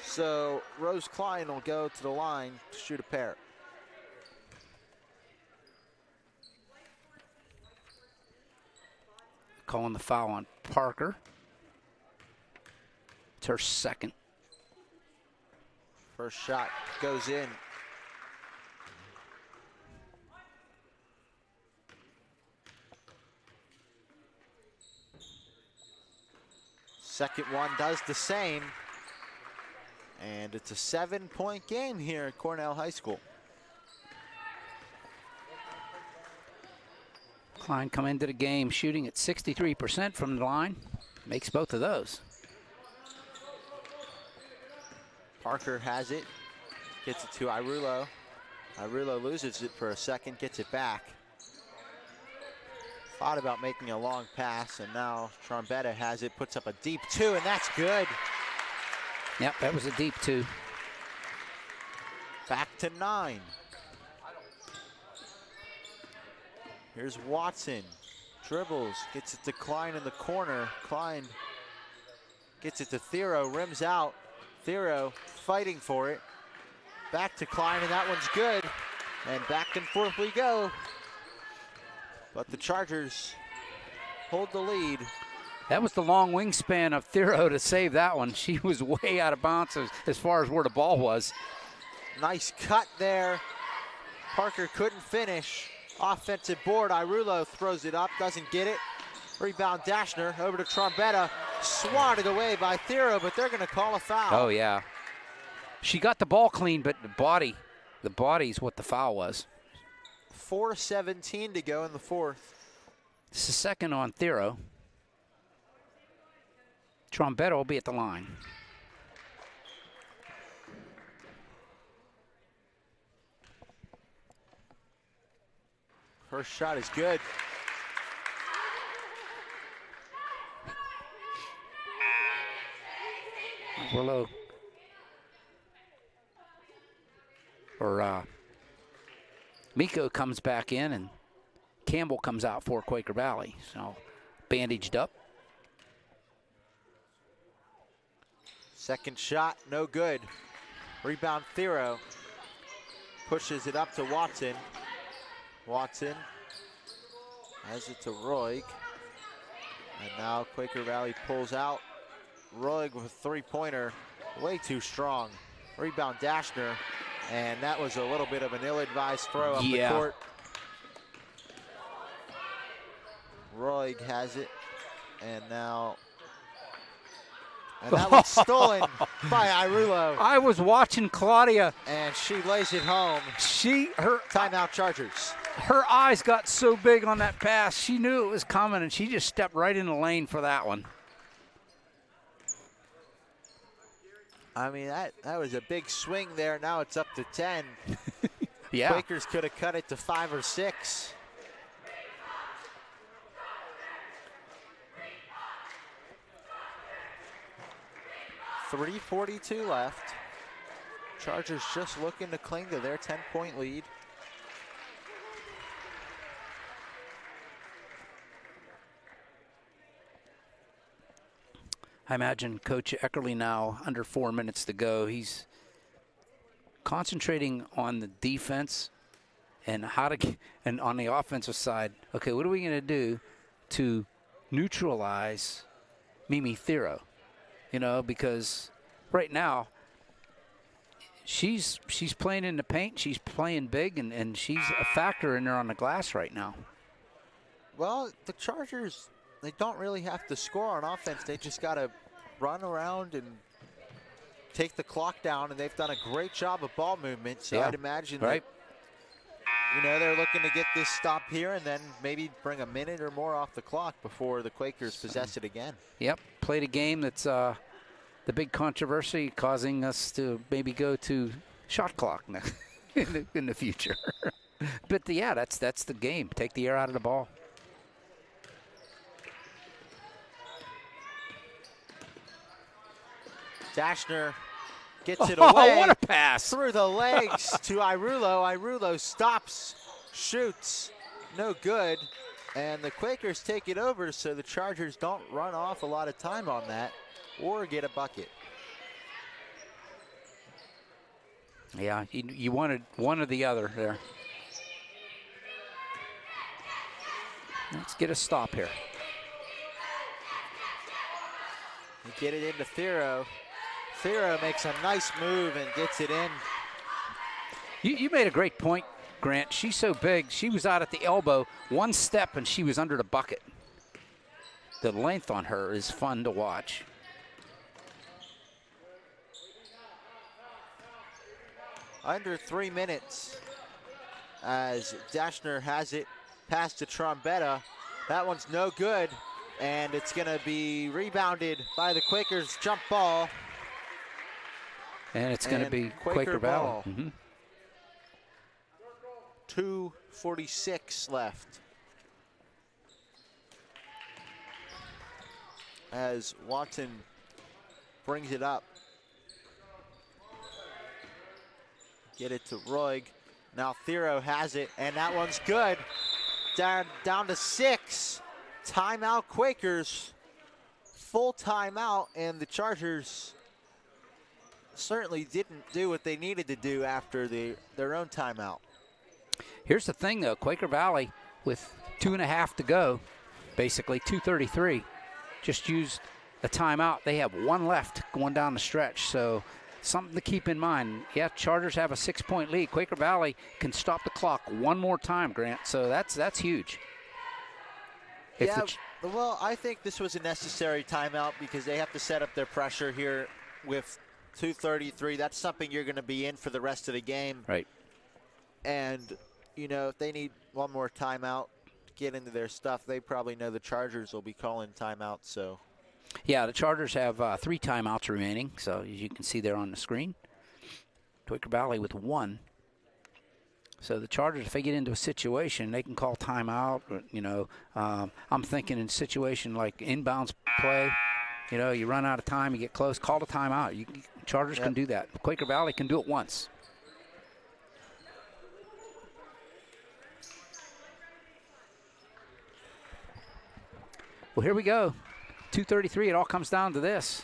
So Rose Klein will go to the line to shoot a pair. Calling the foul on Parker. It's her second. First shot goes in. Second one does the same. And it's a 7-point game here at Cornell High School. Klein come into the game shooting at 63% from the line. Makes both of those. Parker has it. Gets it to Hyrulo. Hyrulo loses it for a second, gets it back. Thought about making a long pass, and now Trombetta has it, puts up a deep two, and that's good. Yep, that was a deep two. Back to 9. Here's Watson. Dribbles, gets it to Klein in the corner. Klein gets it to Thero, rims out. Thero fighting for it. Back to Klein, and that one's good. And back and forth we go. But the Chargers hold the lead. That was the long wingspan of Thero to save that one. She was way out of bounds as far as where the ball was. Nice cut there. Parker couldn't finish. Offensive board. Hyrulo throws it up, doesn't get it. Rebound Dashner over to Trombetta. Swatted away by Thero, but they're going to call a foul. Oh, yeah. She got the ball clean, but the body's what the foul was. 4:17 to go in the fourth. This is second on Thero. Trombetta will be at the line. First shot is good. Willow. Miko comes back in, and Campbell comes out for Quaker Valley. So bandaged up. Second shot, no good. Rebound Thero. Pushes it up to Watson. Watson has it to Roig. And now Quaker Valley pulls out. Roig with a three-pointer, way too strong. Rebound Dashner, and that was a little bit of an ill-advised throw up the court. Roig has it, and now... And that was stolen by Hyrulo. I was watching Claudia. And she lays it home. Timeout Chargers. Her eyes got so big on that pass. She knew it was coming, and she just stepped right in the lane for that one. I mean, that was a big swing there. Now it's up to 10. Yeah. Quakers could have cut it to 5 or 6. .342 left. Chargers just looking to cling to their 10-point lead. I imagine Coach Eckerly now, under 4 minutes to go, he's concentrating on the defense and and on the offensive side. Okay, what are we going to do to neutralize Mimi Thero? You know, because right now she's playing in the paint, she's playing big, and she's a factor in there on the glass right now. Well, the Chargers, they don't really have to score on offense. They just got to run around and take the clock down, and they've done a great job of ball movement. So I'd imagine that, they're looking to get this stop here and then maybe bring a minute or more off the clock before the Quakers possess it again. Yep, played a game that's the big controversy causing us to maybe go to shot clock now in the future. But that's the game. Take the air out of the ball. Dashner gets it away. Oh, what a pass. Through the legs to Irulo. Irulo stops, shoots, no good. And the Quakers take it over, so the Chargers don't run off a lot of time on that or get a bucket. Yeah, you wanted one or the other there. Let's get a stop here. You get it into Thero. Thero makes a nice move and gets it in. You made a great point, Grant. She's so big. She was out at the elbow, one step, and she was under the bucket. The length on her is fun to watch. Under 3 minutes as Dashner has it past to Trombetta. That one's no good, and it's going to be rebounded by the Quakers' jump ball. And it's going to be Quaker Valley. 2:46 left. As Watson brings it up. Get it to Roig. Now Thero has it, and that one's good. Down to 6. Timeout Quakers. Full timeout, and the Chargers certainly didn't do what they needed to do after their own timeout. Here's the thing, though. Quaker Valley, with 2.5 to go, basically 2:33, just used a timeout. They have one left going down the stretch, so something to keep in mind. Yeah, Chargers have a 6-point lead. Quaker Valley can stop the clock one more time, Grant, so that's huge. Well, I think this was a necessary timeout because they have to set up their pressure here with 2:33. That's something you're going to be in for the rest of the game. Right. And, if they need one more timeout to get into their stuff, they probably know the Chargers will be calling timeouts. So, yeah, the Chargers have 3 timeouts remaining, so as you can see there on the screen. Quaker Valley with 1. So the Chargers, if they get into a situation, they can call timeout. I'm thinking in a situation like inbounds play, you run out of time, you get close, call the timeout. Chargers can do that. Quaker Valley can do it once. Well, here we go. 2:33, it all comes down to this.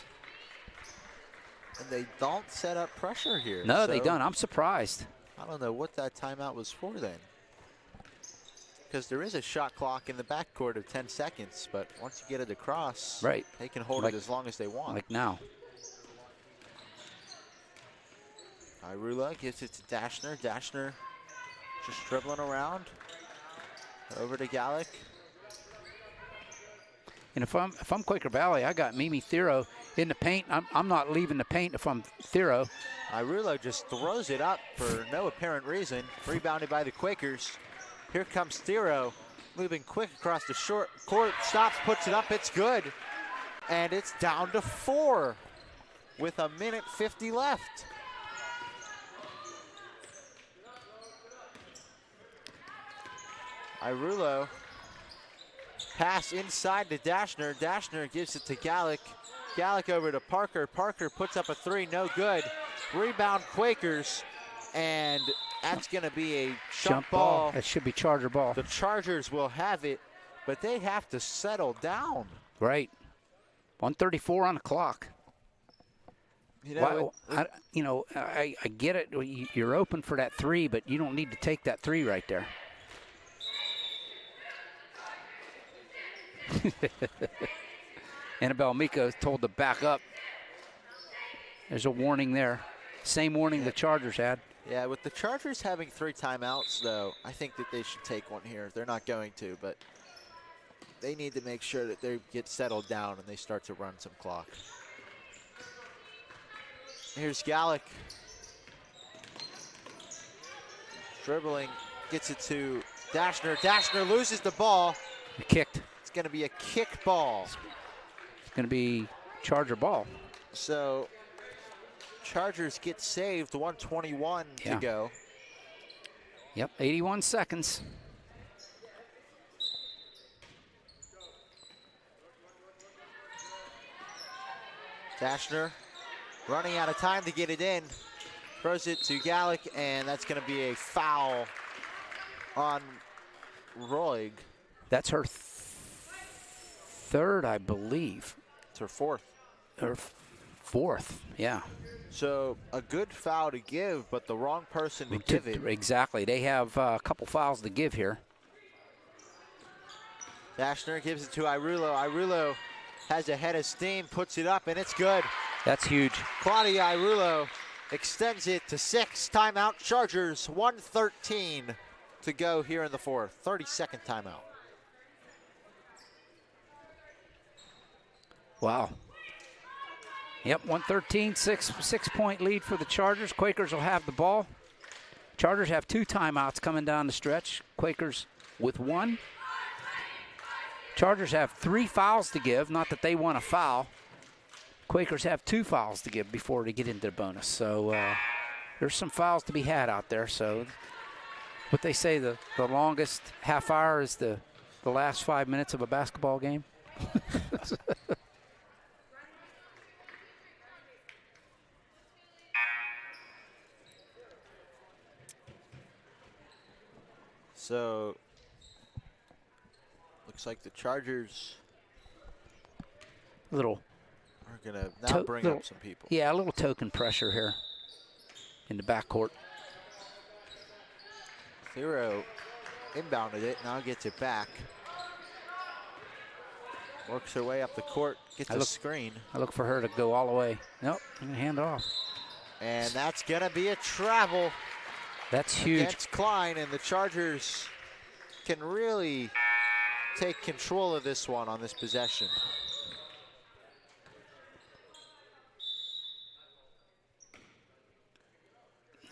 And they don't set up pressure here. No, they don't. I'm surprised. I don't know what that timeout was for then. Because there is a shot clock in the backcourt of 10 seconds, but once you get it across, right, they can hold it as long as they want. Like now. Irula gives it to Dashner. Dashner just dribbling around. Over to Gallic. And if I'm Quaker Valley, I got Mimi Thero in the paint. I'm not leaving the paint if I'm Thero. Irulo just throws it up for no apparent reason. Rebounded by the Quakers. Here comes Thero, moving quick across the short court. Stops, puts it up. It's good. And it's down to 4 with 1:50 left. Irulo. Pass inside to Dashner. Dashner gives it to Gallic. Gallic over to Parker. Parker puts up a 3, no good. Rebound Quakers, and that's going to be a jump ball. That should be Charger ball. The Chargers will have it, but they have to settle down. Right. 1:34 on the clock. I get it. You're open for that 3, but you don't need to take that 3 right there. Annabelle Miko is told to back up. There's a warning there. Same warning the Chargers had. Yeah, with the Chargers having 3 timeouts, though, I think that they should take one here. They're not going to, but they need to make sure that they get settled down and they start to run some clock. Here's Gallick. Dribbling, gets it to Dashner. Dashner loses the ball. Kicked. It's going to be a kick ball. It's going to be Charger ball. So Chargers get saved, 1:21 to go. Yep, 81 seconds. Dashner running out of time to get it in. Throws it to Gallick, and that's going to be a foul on Roig. That's her third, I believe. It's her fourth. Her fourth, yeah. So a good foul to give, but the wrong person to give it. Exactly. They have a couple fouls to give here. Dashner gives it to Irulo. Irulo has a head of steam, puts it up, and it's good. That's huge. Claudia Irulo extends it to 6. Timeout, Chargers, 1:13 to go here in the fourth. 30-second timeout. Wow. Yep, 113, six-point lead for the Chargers. Quakers will have the ball. Chargers have 2 timeouts coming down the stretch. Quakers with 1. Chargers have 3 fouls to give, not that they want a foul. Quakers have 2 fouls to give before they get into their bonus. So there's some fouls to be had out there. So what they say, the longest half hour is the last 5 minutes of a basketball game. So looks like the Chargers are going to now bring up some people. Yeah, a little token pressure here in the backcourt. Thero inbounded it, now gets it back. Works her way up the court, gets a screen. I look for her to go all the way. Nope, hand off. And that's going to be a travel. That's huge. Against Klein, and the Chargers can really take control of this one on this possession.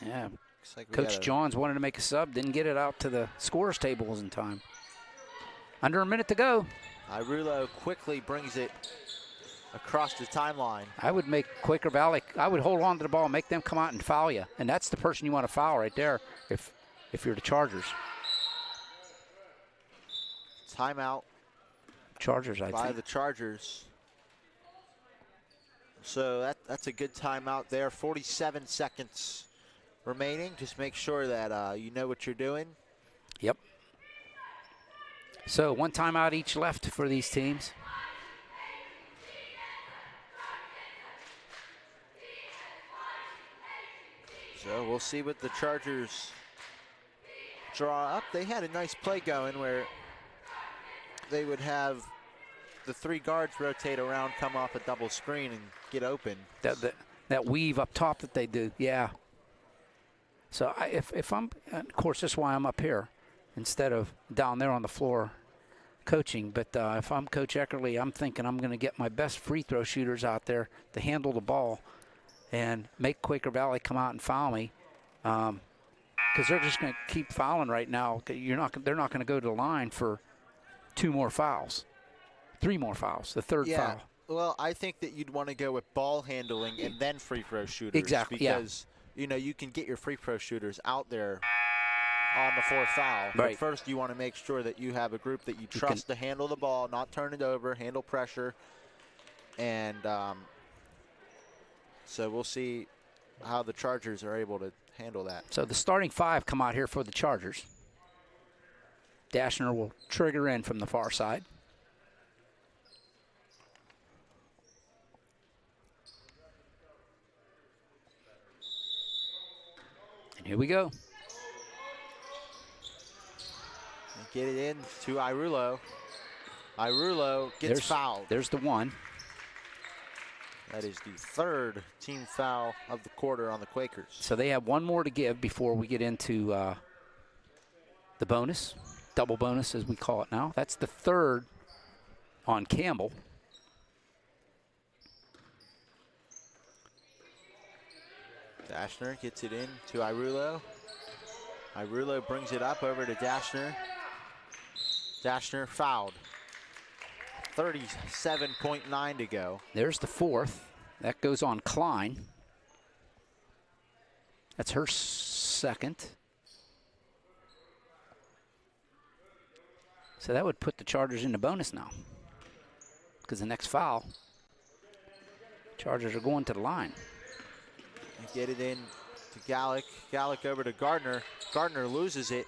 Yeah, like Coach Johns wanted to make a sub, didn't get it out to the scorers tables in time. Under a minute to go. Irulo quickly brings it across the timeline. I would make Quaker Valley, I would hold on to the ball, make them come out and foul you. And that's the person you want to foul right there if you're the Chargers. Timeout. Chargers, I think. By the Chargers. So that's a good timeout there. 47 seconds remaining. Just make sure that you know what you're doing. Yep. So 1 timeout each left for these teams. So we'll see what the Chargers draw up. They had a nice play going where they would have the 3 guards rotate around, come off a double screen, and get open. That weave up top that they do, yeah. So if I'm, of course, that's why I'm up here instead of down there on the floor coaching. But if I'm Coach Eckerly, I'm thinking I'm going to get my best free throw shooters out there to handle the ball and make Quaker Valley come out and foul me, because they're just going to keep fouling right now. They're not going to go to the line for 2 more fouls, 3 more fouls, the 3rd foul. Well, I think that you'd want to go with ball handling and then free throw shooters. Exactly. Because you know you can get your free throw shooters out there on the 4th foul. Right. But first, you want to make sure that you have a group that you trust to handle the ball, not turn it over, handle pressure, and. So we'll see how the Chargers are able to handle that. So the starting 5 come out here for the Chargers. Dashner will trigger in from the far side. And here we go. And get it in to Irulo. Irulo gets fouled. There's the 1. That is the 3rd team foul of the quarter on the Quakers. So they have 1 more to give before we get into the bonus, double bonus as we call it now. That's the 3rd on Campbell. Dashner gets it in to Irulo. Irulo brings it up over to Dashner. Dashner fouled. 37.9 to go. There's the fourth. That goes on Klein. That's her second. So that would put the Chargers into bonus now. Because the next foul, Chargers are going to the line. Get it in to Gallick. Gallick over to Gardner. Gardner loses it.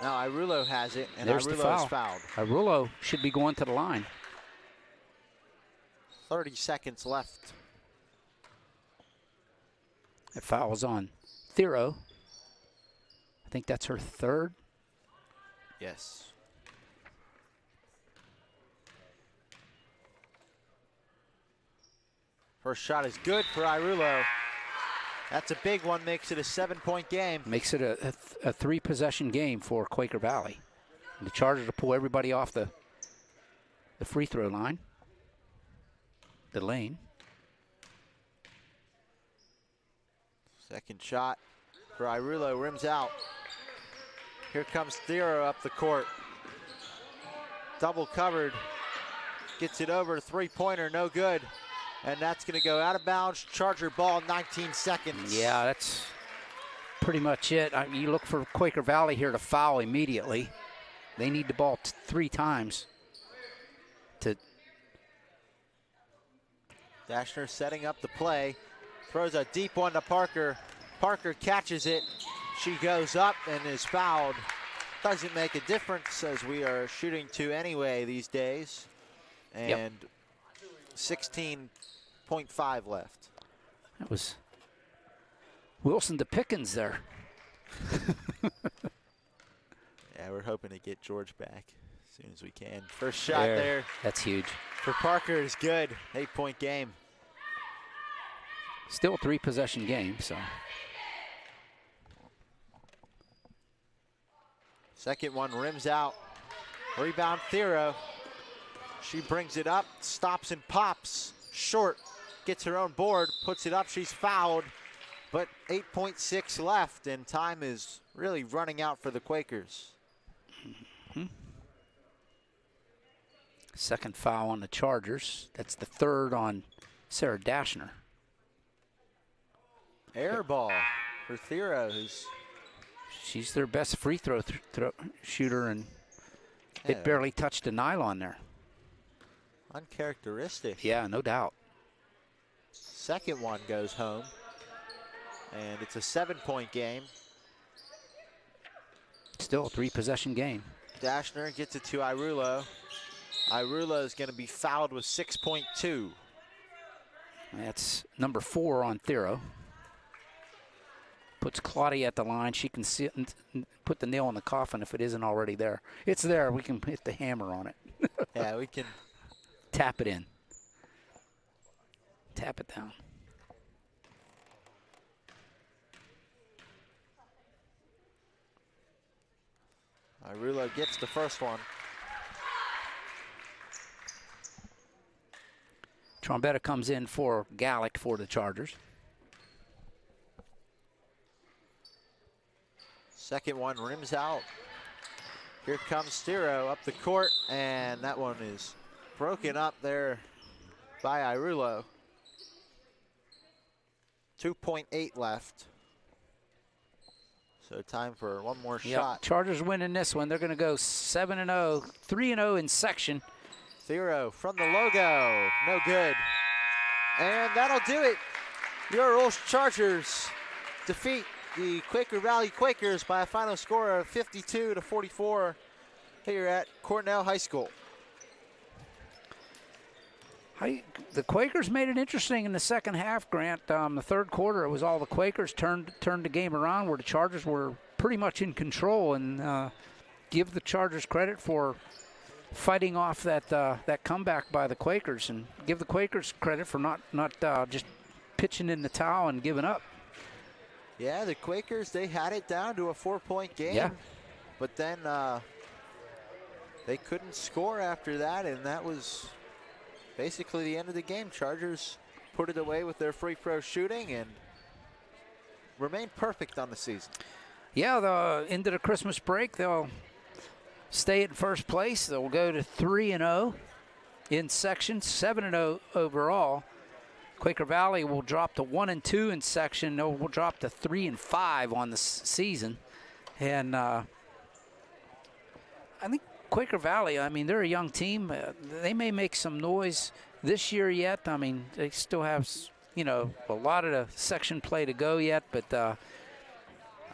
Now Irulo has it, and There's the Irulo is foul. fouled. Irulo should be going to the line. 30 seconds left. That foul is on Thero. I think that's her third. Yes. First shot is good for Irulo. That's a big one, makes it a 7-point game. Makes it a three-possession game for Quaker Valley. And the Chargers will pull everybody off the free throw line, the lane. Second shot for Irulo, rims out. Here comes Thero up the court. Double covered, gets it over, three-pointer, no good. And that's going to go out of bounds. Charger ball, 19 seconds. Yeah, that's pretty much it. You look for Quaker Valley here to foul immediately. They need the ball 3 times. Dashner setting up the play. Throws a deep one to Parker. Parker catches it. She goes up and is fouled. Doesn't make a difference as we are shooting 2 anyway these days. And 16.5 left. That was Wilson to Pickens there. Yeah, we're hoping to get George back as soon as we can. First shot there. That's huge. For Parker is good. 8-point game. Still a 3-possession game, so. Second one rims out. Rebound Thero. She brings it up, stops and pops. Short, gets her own board, puts it up. She's fouled, but 8.6 left, and time is really running out for the Quakers. Second foul on the Chargers. That's the third on Sarah Dashner. Air ball for Thero, she's their best free throw shooter, and it barely touched the nylon there. Uncharacteristic. Yeah, no doubt. Second one goes home, and it's a 7-point game. Still a 3-possession game. Dashner gets it to Irulo. Irulo is going to be fouled with 6.2. That's number 4 on Thero. Puts Claudia at the line. She can sit and put the nail in the coffin if it isn't already there. It's there. We can hit the hammer on it. Yeah, we can. Tap it in. Tap it down. Irulo gets the first one. Trombetta comes in for Gallick for the Chargers. Second one rims out. Here comes Thero up the court, and that one is broken up there by Irulo. 2.8 left. So time for one more shot. Chargers winning this one. They're going to go 7-0, 3-0 in section. Thero from the logo, no good. And that'll do it. Your OLSH Chargers defeat the Quaker Valley Quakers by a final score of 52-44 here at Cornell High School. The Quakers made it interesting in the second half, Grant. The third quarter, it was all the Quakers turned the game around where the Chargers were pretty much in control, and give the Chargers credit for fighting off that comeback by the Quakers, and give the Quakers credit for not just pitching in the towel and giving up. Yeah, the Quakers, they had it down to a 4-point game. Yeah. But then they couldn't score after that, and that was basically the end of the game. Chargers put it away with their free throw shooting, and remain perfect on the season. Yeah, the end of the Christmas break, they'll stay in first place. They'll go to 3-0 in section, 7-0 overall. Quaker Valley will drop to 1-2 in section. We'll drop to 3-5 on the season. And I think Quaker Valley, I mean, they're a young team. They may make some noise this year yet. I mean, they still have, you know, a lot of the section play to go yet. But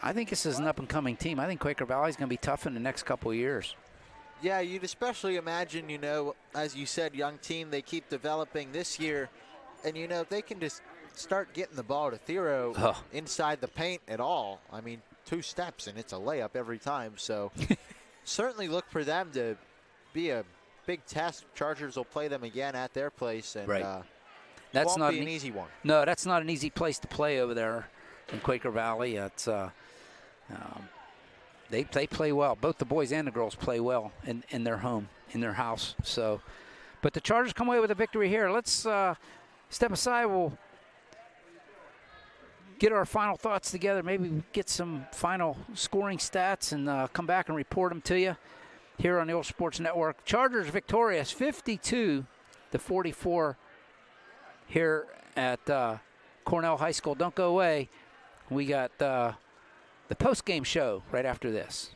I think this is an up-and-coming team. I think Quaker Valley is going to be tough in the next couple of years. Yeah, you'd especially imagine, you know, as you said, young team, they keep developing this year. And, you know, if they can just start getting the ball to Thero inside the paint at all, I mean, 2 steps and it's a layup every time. So certainly look for them to be a big test. Chargers will play them again at their place. And that's won't not be an easy one. No, that's not an easy place to play over there in Quaker Valley. It's they play well. Both the boys and the girls play well in their home, in their house. So, but the Chargers come away with a victory here. Let's step aside. We'll get our final thoughts together. Maybe get some final scoring stats and come back and report them to you here on the OLSH Sports Network. Chargers victorious 52-44 here at Cornell High School. Don't go away. We got the post-game show right after this.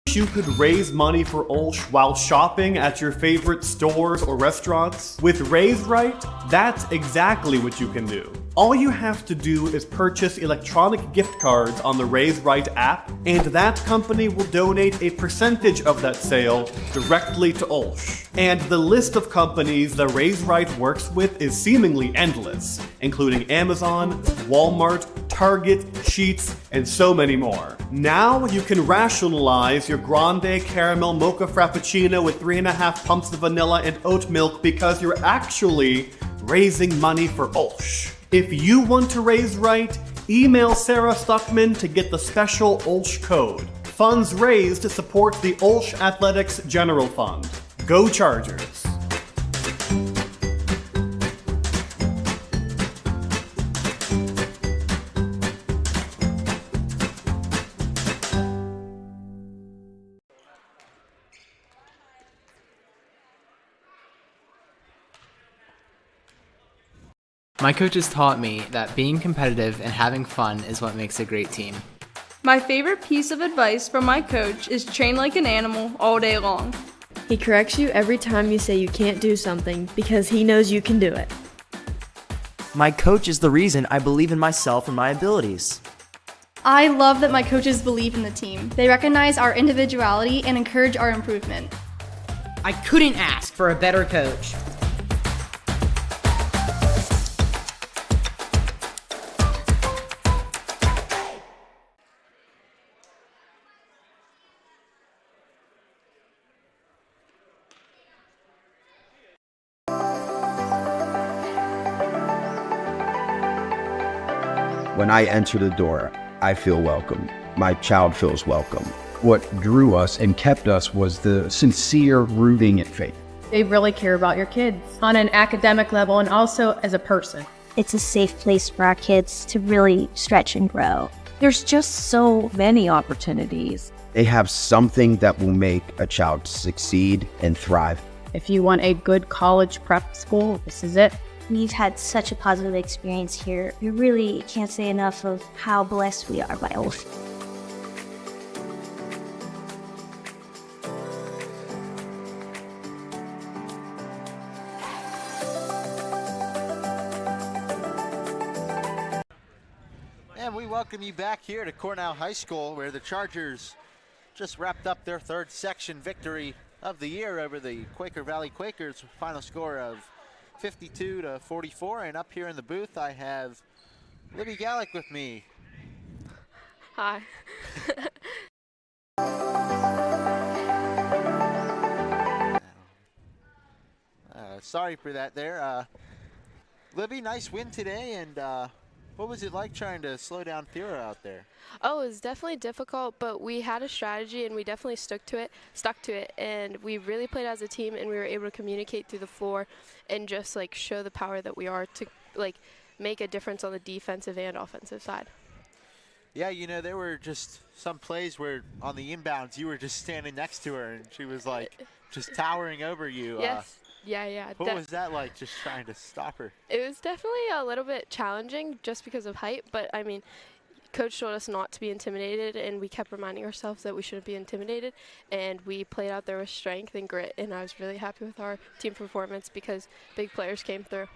You could raise money for OLSH while shopping at your favorite stores or restaurants? With Raise Right, that's exactly what you can do. All you have to do is purchase electronic gift cards on the Raise Right app, and that company will donate a percentage of that sale directly to OLSH. And the list of companies that Raise Right works with is seemingly endless, including Amazon, Walmart, Target, Sheetz, and so many more. Now you can rationalize your grande caramel mocha frappuccino with 3.5 pumps of vanilla and oat milk because you're actually raising money for OLSH. If you want to raise right, email Sarah Stuckman to get the special OLSH code. Funds raised to support the OLSH Athletics General Fund. Go Chargers! My coaches taught me that being competitive and having fun is what makes a great team. My favorite piece of advice from my coach is train like an animal all day long. He corrects you every time you say you can't do something because he knows you can do it. My coach is the reason I believe in myself and my abilities. I love that my coaches believe in the team. They recognize our individuality and encourage our improvement. I couldn't ask for a better coach. When I enter the door, I feel welcome. My child feels welcome. What drew us and kept us was the sincere rooting and faith. They really care about your kids on an academic level and also as a person. It's a safe place for our kids to really stretch and grow. There's just so many opportunities. They have something that will make a child succeed and thrive. If you want a good college prep school, this is it. We've had such a positive experience here. We really can't say enough of how blessed we are by OLSH. And we welcome you back here to Cornell High School, where the Chargers just wrapped up their 3rd section victory of the year over the Quaker Valley Quakers. Final score of 52-44, and up here in the booth I have Libby Gallick with me. Hi. Sorry for that there. Libby, nice win today, and what was it like trying to slow down Thero out there? Oh, it was definitely difficult, but we had a strategy and we definitely stuck to it, and we really played as a team, and we were able to communicate through the floor and just like show the power that we are to like make a difference on the defensive and offensive side. Yeah, there were just some plays where on the inbounds you were just standing next to her and she was like just towering over you. Yes. Yeah. What was that like, just trying to stop her? It was definitely a little bit challenging just because of height, but I mean, Coach told us not to be intimidated, and we kept reminding ourselves that we shouldn't be intimidated, and we played out there with strength and grit, and I was really happy with our team performance because big players came through.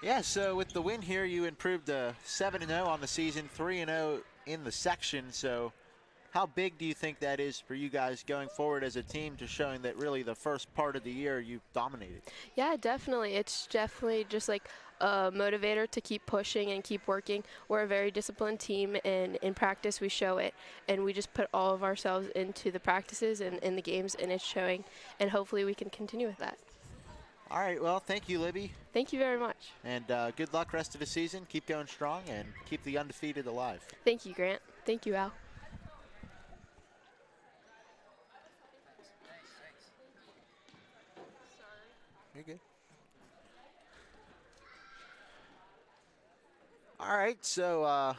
Yeah, so with the win here, you improved to 7-0 on the season, 3-0 in the section. So how big do you think that is for you guys going forward as a team, to showing that really the first part of the year you dominated? Yeah, definitely. It's definitely just like a motivator to keep pushing and keep working. We're a very disciplined team, and in practice we show it, and we just put all of ourselves into the practices and in the games, and it's showing, and hopefully we can continue with that. All right, well, thank you, Libby. Thank you very much. And good luck rest of the season. Keep going strong and keep the undefeated alive. Thank you, Grant. Thank you, Al. You're good. All right, so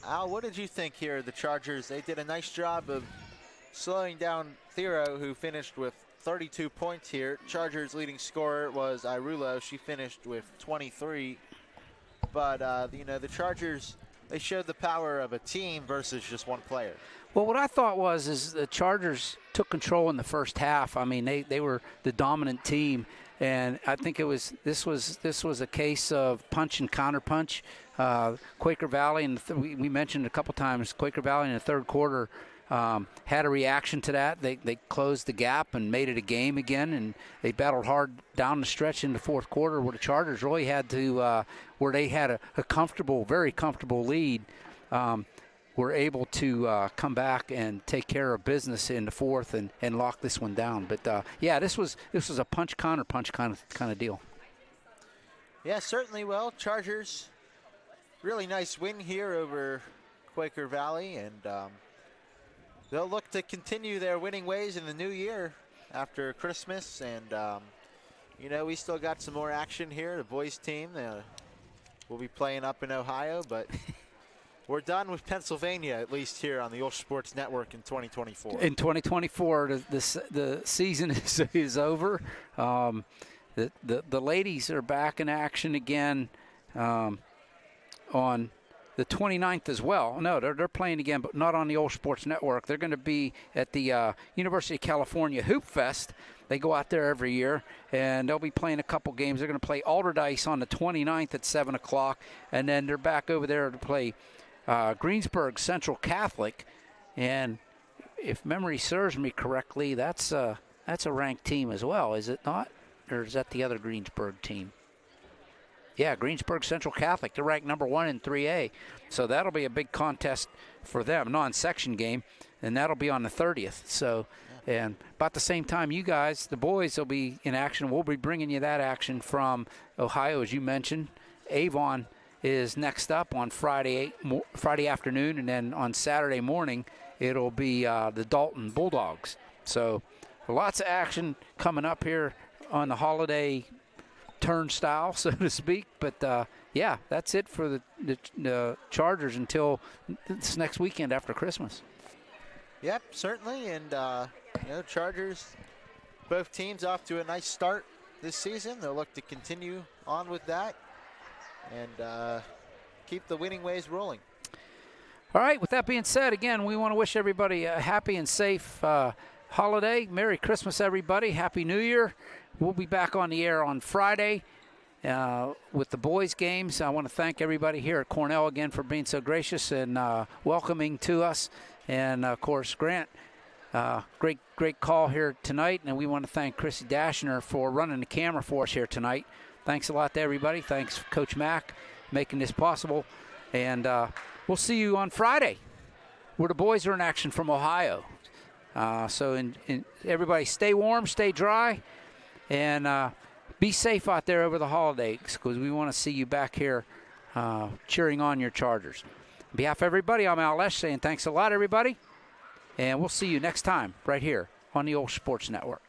Al, what did you think here? The Chargers, they did a nice job of slowing down Thero, who finished with 32 points here. Chargers' leading scorer was Irulo. She finished with 23. But, the Chargers, they showed the power of a team versus just one player. Well, what I thought is the Chargers took control in the first half. I mean, they were the dominant team, and I think this was a case of punch and counterpunch. Quaker Valley, and we mentioned a couple times, Quaker Valley in the third quarter had a reaction to that. They closed the gap and made it a game again, and they battled hard down the stretch in the fourth quarter, where the Chargers really had to, where they had a comfortable, very comfortable lead, were able to come back and take care of business in the fourth and lock this one down. But yeah, this was a punch counterpunch kind of deal. Yeah, certainly. Well, Chargers, really nice win here over Quaker Valley, and they'll look to continue their winning ways in the new year after Christmas. And, we still got some more action here. The boys team will be playing up in Ohio, but we're done with Pennsylvania, at least here on the OLSH Sports Network in 2024. In 2024, the season is over. The ladies are back in action again on the 29th as well. No, they're playing again, but not on the OLSH Sports Network. They're going to be at the University of California Hoop Fest. They go out there every year, and they'll be playing a couple games. They're going to play Alderdice on the 29th at 7 o'clock, and then they're back over there to play Greensburg Central Catholic. And if memory serves me correctly, that's a ranked team as well, is it not? Or is that the other Greensburg team? Yeah, Greensburg Central Catholic. They're ranked number 1 in 3A. So that'll be a big contest for them, non-section game, and that'll be on the 30th. So, and about the same time, you guys, the boys, will be in action. We'll be bringing you that action from Ohio, as you mentioned. Avon is next up on Friday afternoon, and then on Saturday morning, it'll be the Dalton Bulldogs. So lots of action coming up here on the holiday turnstile, so to speak. But yeah, that's it for the Chargers until this next weekend after Christmas. Yep, certainly. And Chargers, both teams off to a nice start this season. They'll look to continue on with that and keep the winning ways rolling. All right, with that being said, again, we want to wish everybody a happy and safe holiday. Merry Christmas, everybody. Happy New Year. We'll be back on the air on Friday with the boys' games. I want to thank everybody here at Cornell again for being so gracious and welcoming to us. And, of course, Grant, great call here tonight. And we want to thank Chrissy Dashner for running the camera for us here tonight. Thanks a lot to everybody. Thanks, Coach Mack, making this possible. And we'll see you on Friday, where the boys are in action from Ohio. So everybody stay warm, stay dry, and be safe out there over the holidays, because we want to see you back here cheering on your Chargers. On behalf of everybody, I'm OLSH saying thanks a lot, everybody, and we'll see you next time right here on the OLSH Sports Network.